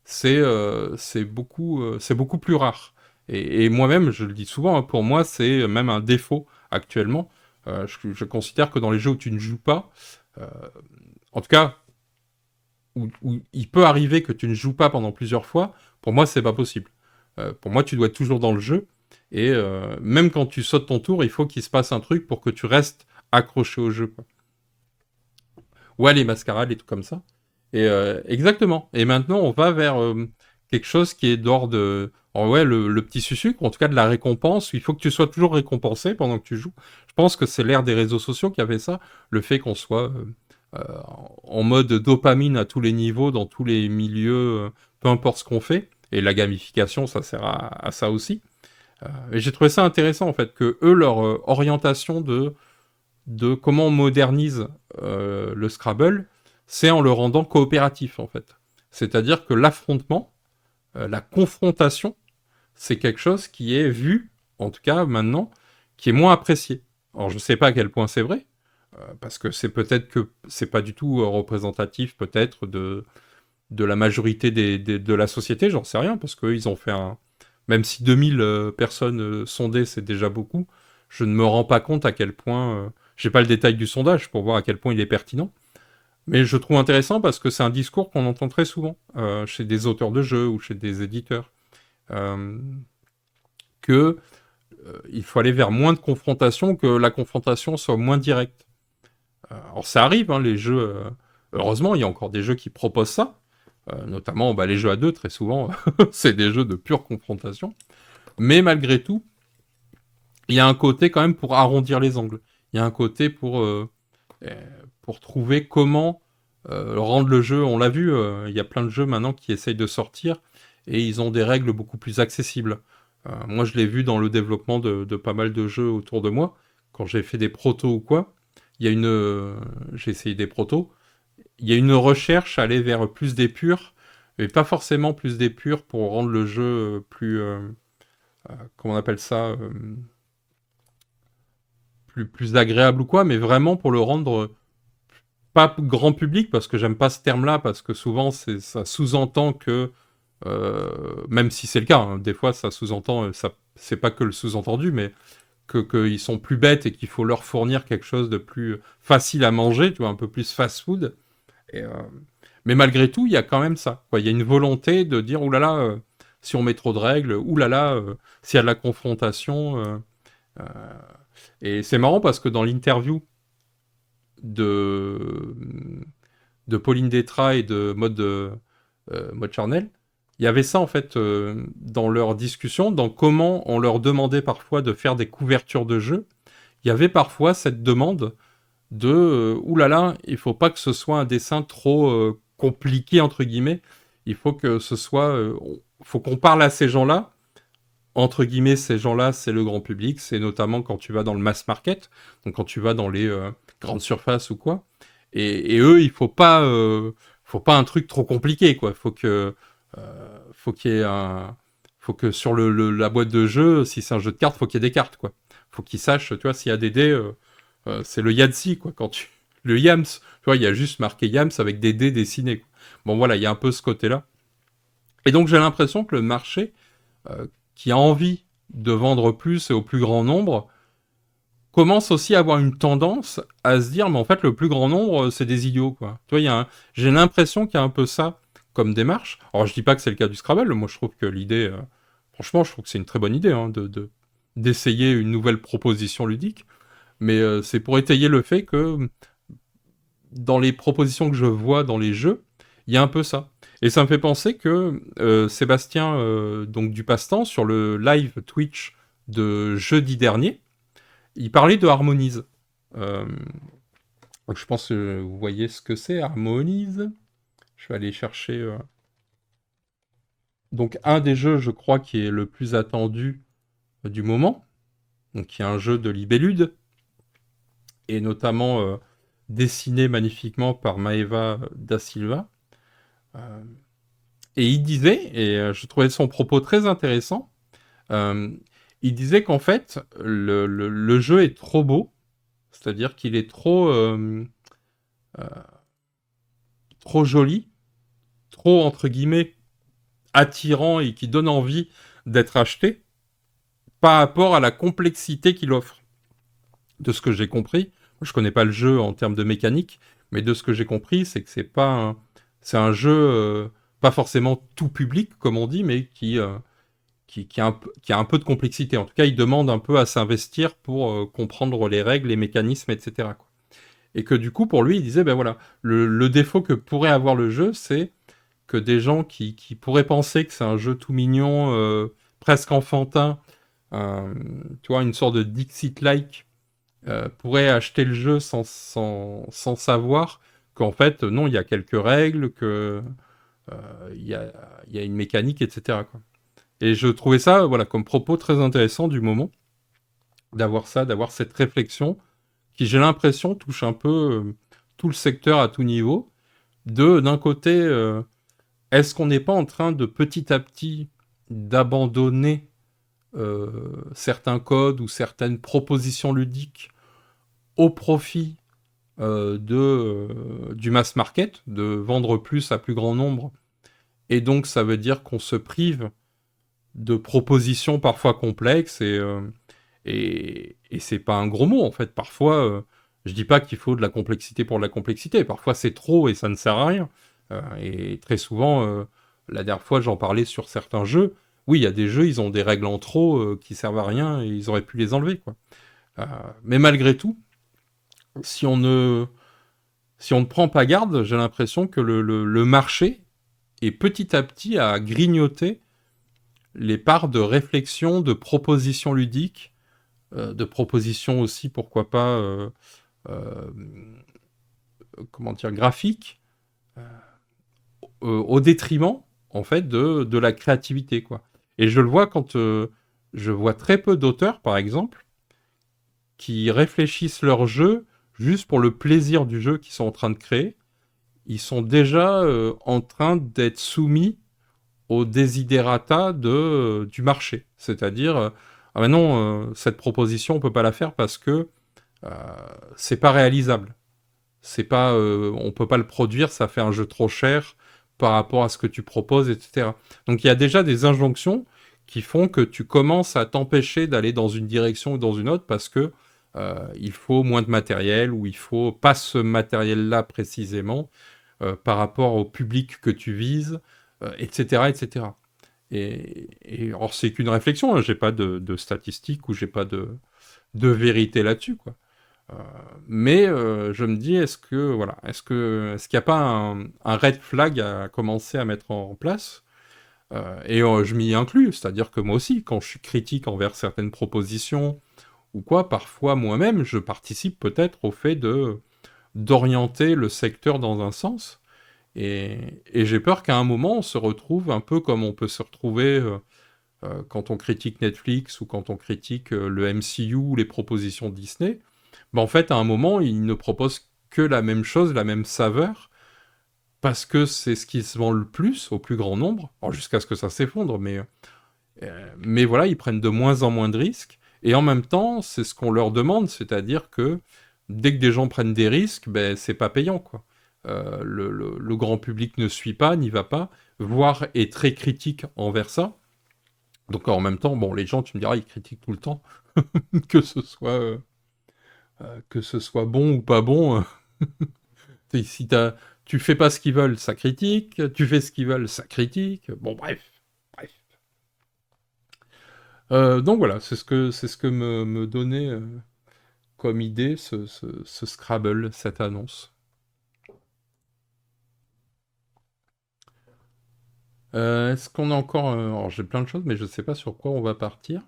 c'est beaucoup plus rare. Et moi-même, je le dis souvent, hein, pour moi, c'est même un défaut actuellement. Je considère que dans les jeux où tu ne joues pas, euh, en tout cas, où il peut arriver que tu ne joues pas pendant plusieurs fois, pour moi, c'est pas possible. Pour moi, tu dois être toujours dans le jeu. Et même quand tu sautes ton tour, il faut qu'il se passe un truc pour que tu restes accroché au jeu, quoi. Ouais, les mascarades et tout comme ça. Et exactement. Et maintenant, on va vers quelque chose qui est d'ordre de... oh ouais, le petit sucre, en tout cas de la récompense. Il faut que tu sois toujours récompensé pendant que tu joues. Je pense que c'est l'ère des réseaux sociaux qui a fait ça. Le fait qu'on soit en mode dopamine à tous les niveaux, dans tous les milieux, peu importe ce qu'on fait. Et la gamification, ça sert à ça aussi. Et j'ai trouvé ça intéressant, en fait, que eux, leur orientation de comment on modernise le Scrabble, c'est en le rendant coopératif, en fait. C'est-à-dire que l'affrontement, la confrontation, c'est quelque chose qui est vu, en tout cas maintenant, qui est moins apprécié. Alors je ne sais pas à quel point c'est vrai, Parce que c'est peut-être que c'est pas du tout représentatif peut-être de la majorité de la société, j'en sais rien, parce qu'eux, ils ont fait un... Même si 2000 personnes sondées, c'est déjà beaucoup, je ne me rends pas compte à quel point... j'ai pas le détail du sondage pour voir à quel point il est pertinent, mais je trouve intéressant parce que c'est un discours qu'on entend très souvent chez des auteurs de jeux ou chez des éditeurs, euh, que il faut aller vers moins de confrontation, que la confrontation soit moins directe. Alors ça arrive, hein, les jeux... heureusement, il y a encore des jeux qui proposent ça, notamment bah, les jeux à deux, très souvent, c'est des jeux de pure confrontation. Mais malgré tout, il y a un côté quand même pour arrondir les angles. Il y a un côté pour trouver comment rendre le jeu. On l'a vu, il y a plein de jeux maintenant qui essayent de sortir et ils ont des règles beaucoup plus accessibles. Moi, je l'ai vu dans le développement de pas mal de jeux autour de moi. Quand j'ai fait des protos ou quoi, il y a j'ai essayé des protos. Il y a une recherche à aller vers plus d'épure, mais pas forcément plus d'épure pour rendre le jeu plus, comment on appelle ça, plus agréable ou quoi, mais vraiment pour le rendre pas grand public, parce que j'aime pas ce terme-là, parce que souvent ça sous-entend que, même si c'est le cas, hein, des fois ça sous-entend, c'est pas que le sous-entendu, mais qu'ils sont plus bêtes et qu'il faut leur fournir quelque chose de plus facile à manger, tu vois, un peu plus fast-food. Et, mais malgré tout, il y a quand même ça, quoi. Il y a une volonté de dire, oulala, si on met trop de règles, oulala, s'il y a de la confrontation. Euh, et c'est marrant parce que dans l'interview de, de Pauline Détra et de Maud Charnel, il y avait ça en fait dans leur discussion, dans comment on leur demandait parfois de faire des couvertures de jeux. Il y avait parfois cette demande de oulala, il faut pas que ce soit un dessin trop compliqué entre guillemets. Il faut que ce soit, faut qu'on parle à ces gens-là. Entre guillemets, ces gens-là, c'est le grand public. C'est notamment quand tu vas dans le mass market, donc quand tu vas dans les grandes surfaces ou quoi. Et eux, faut pas un truc trop compliqué, quoi. Faut qu'il y ait faut que sur la boîte de jeu, si c'est un jeu de cartes, faut qu'il y ait des cartes, quoi. Faut qu'ils sachent, tu vois, s'il y a des dés, c'est le Yahtzee, quoi. Le Yams, tu vois, il y a juste marqué Yams avec des dés dessinés, quoi. Bon, voilà, il y a un peu ce côté-là. Et donc, j'ai l'impression que le marché, qui a envie de vendre plus et au plus grand nombre, commence aussi à avoir une tendance à se dire, mais en fait, le plus grand nombre, c'est des idiots, quoi. Tu vois, j'ai l'impression qu'il y a un peu ça comme démarche. Alors, je dis pas que c'est le cas du Scrabble. Moi, je trouve que l'idée, franchement, je trouve que c'est une très bonne idée, hein, d'essayer une nouvelle proposition ludique. Mais c'est pour étayer le fait que dans les propositions que je vois dans les jeux, il y a un peu ça. Et ça me fait penser que Sébastien, donc du Passe-Temps, sur le live Twitch de jeudi dernier, il parlait de Harmonise. Euh, donc je pense que vous voyez ce que c'est, Harmonise. Je vais aller chercher... Donc un des jeux, je crois, qui est le plus attendu du moment, donc qui est un jeu de Libellude, et notamment dessiné magnifiquement par Maeva da Silva. Euh, et il disait, et je trouvais son propos très intéressant, euh, il disait qu'en fait, le jeu est trop beau, c'est-à-dire qu'il est euh, trop joli, trop, entre guillemets, attirant et qui donne envie d'être acheté, par rapport à la complexité qu'il offre. De ce que j'ai compris, je connais pas le jeu en termes de mécanique, mais de ce que j'ai compris, c'est que c'est un jeu pas forcément tout public, comme on dit, mais qui a un peu de complexité. En tout cas, il demande un peu à s'investir pour comprendre les règles, les mécanismes, etc., quoi. Et que du coup, pour lui, il disait, ben voilà, le défaut que pourrait avoir le jeu, c'est que des gens qui pourraient penser que c'est un jeu tout mignon, presque enfantin, tu vois, une sorte de Dixit-like, pourraient acheter le jeu sans savoir qu'en fait, non, il y a quelques règles, que il y a, il y a une mécanique, etc., quoi. Et je trouvais ça, voilà, comme propos très intéressant du moment, d'avoir ça, d'avoir cette réflexion qui, j'ai l'impression, touche un peu tout le secteur à tout niveau. D'un côté, est-ce qu'on n'est pas en train de petit à petit d'abandonner certains codes ou certaines propositions ludiques au profit du mass market, de vendre plus à plus grand nombre. Et donc, ça veut dire qu'on se prive de propositions parfois complexes et c'est pas un gros mot en fait. Parfois, je dis pas qu'il faut de la complexité pour de la complexité. Parfois, c'est trop et ça ne sert à rien. Et très souvent, la dernière fois, j'en parlais sur certains jeux. Oui, il y a des jeux, ils ont des règles en trop qui servent à rien et ils auraient pu les enlever, quoi. Euh, mais malgré tout, si on ne, si on ne prend pas garde, j'ai l'impression que le marché est petit à petit à grignoter les parts de réflexion, de propositions ludiques, de propositions aussi, pourquoi pas, euh, comment dire, graphiques, au détriment, en fait, de la créativité, quoi. Et je le vois quand je vois très peu d'auteurs, par exemple, qui réfléchissent leur jeu juste pour le plaisir du jeu qu'ils sont en train de créer. Ils sont déjà en train d'être soumis aux desiderata du marché. C'est-à-dire, ah ben non, cette proposition, on peut pas la faire parce que euh, c'est pas réalisable. C'est pas, on peut pas le produire, ça fait un jeu trop cher par rapport à ce que tu proposes, etc. Donc il y a déjà des injonctions qui font que tu commences à t'empêcher d'aller dans une direction ou dans une autre parce que il faut moins de matériel ou il faut pas ce matériel-là précisément par rapport au public que tu vises, etc., etc. Et alors c'est qu'une réflexion, hein, j'ai pas de statistiques ou j'ai pas de vérité là-dessus, quoi. Euh, mais je me dis, est-ce qu'il n'y a pas un red flag à commencer à mettre en place. Et je m'y inclus, c'est-à-dire que moi aussi, quand je suis critique envers certaines propositions ou quoi, parfois moi-même, je participe peut-être au fait de d'orienter le secteur dans un sens. Et j'ai peur qu'à un moment, on se retrouve un peu comme on peut se retrouver quand on critique Netflix ou quand on critique le MCU ou les propositions de Disney. Ben, en fait, à un moment, ils ne proposent que la même chose, la même saveur, parce que c'est ce qui se vend le plus au plus grand nombre, alors jusqu'à ce que ça s'effondre, mais voilà, ils prennent de moins en moins de risques, et en même temps, c'est ce qu'on leur demande, c'est-à-dire que dès que des gens prennent des risques, ben, c'est pas payant, quoi. Le grand public ne suit pas, n'y va pas, voire est très critique envers ça. Donc en même temps, bon, les gens, tu me diras, ils critiquent tout le temps, que ce soit, que ce soit bon ou pas bon. Si tu fais pas ce qu'ils veulent, ça critique. Tu fais ce qu'ils veulent, ça critique. Bon, bref. Bref. Donc voilà, c'est ce que me donnait comme idée ce Scrabble, cette annonce. Est-ce qu'on a encore... alors j'ai plein de choses, mais je sais pas sur quoi on va partir.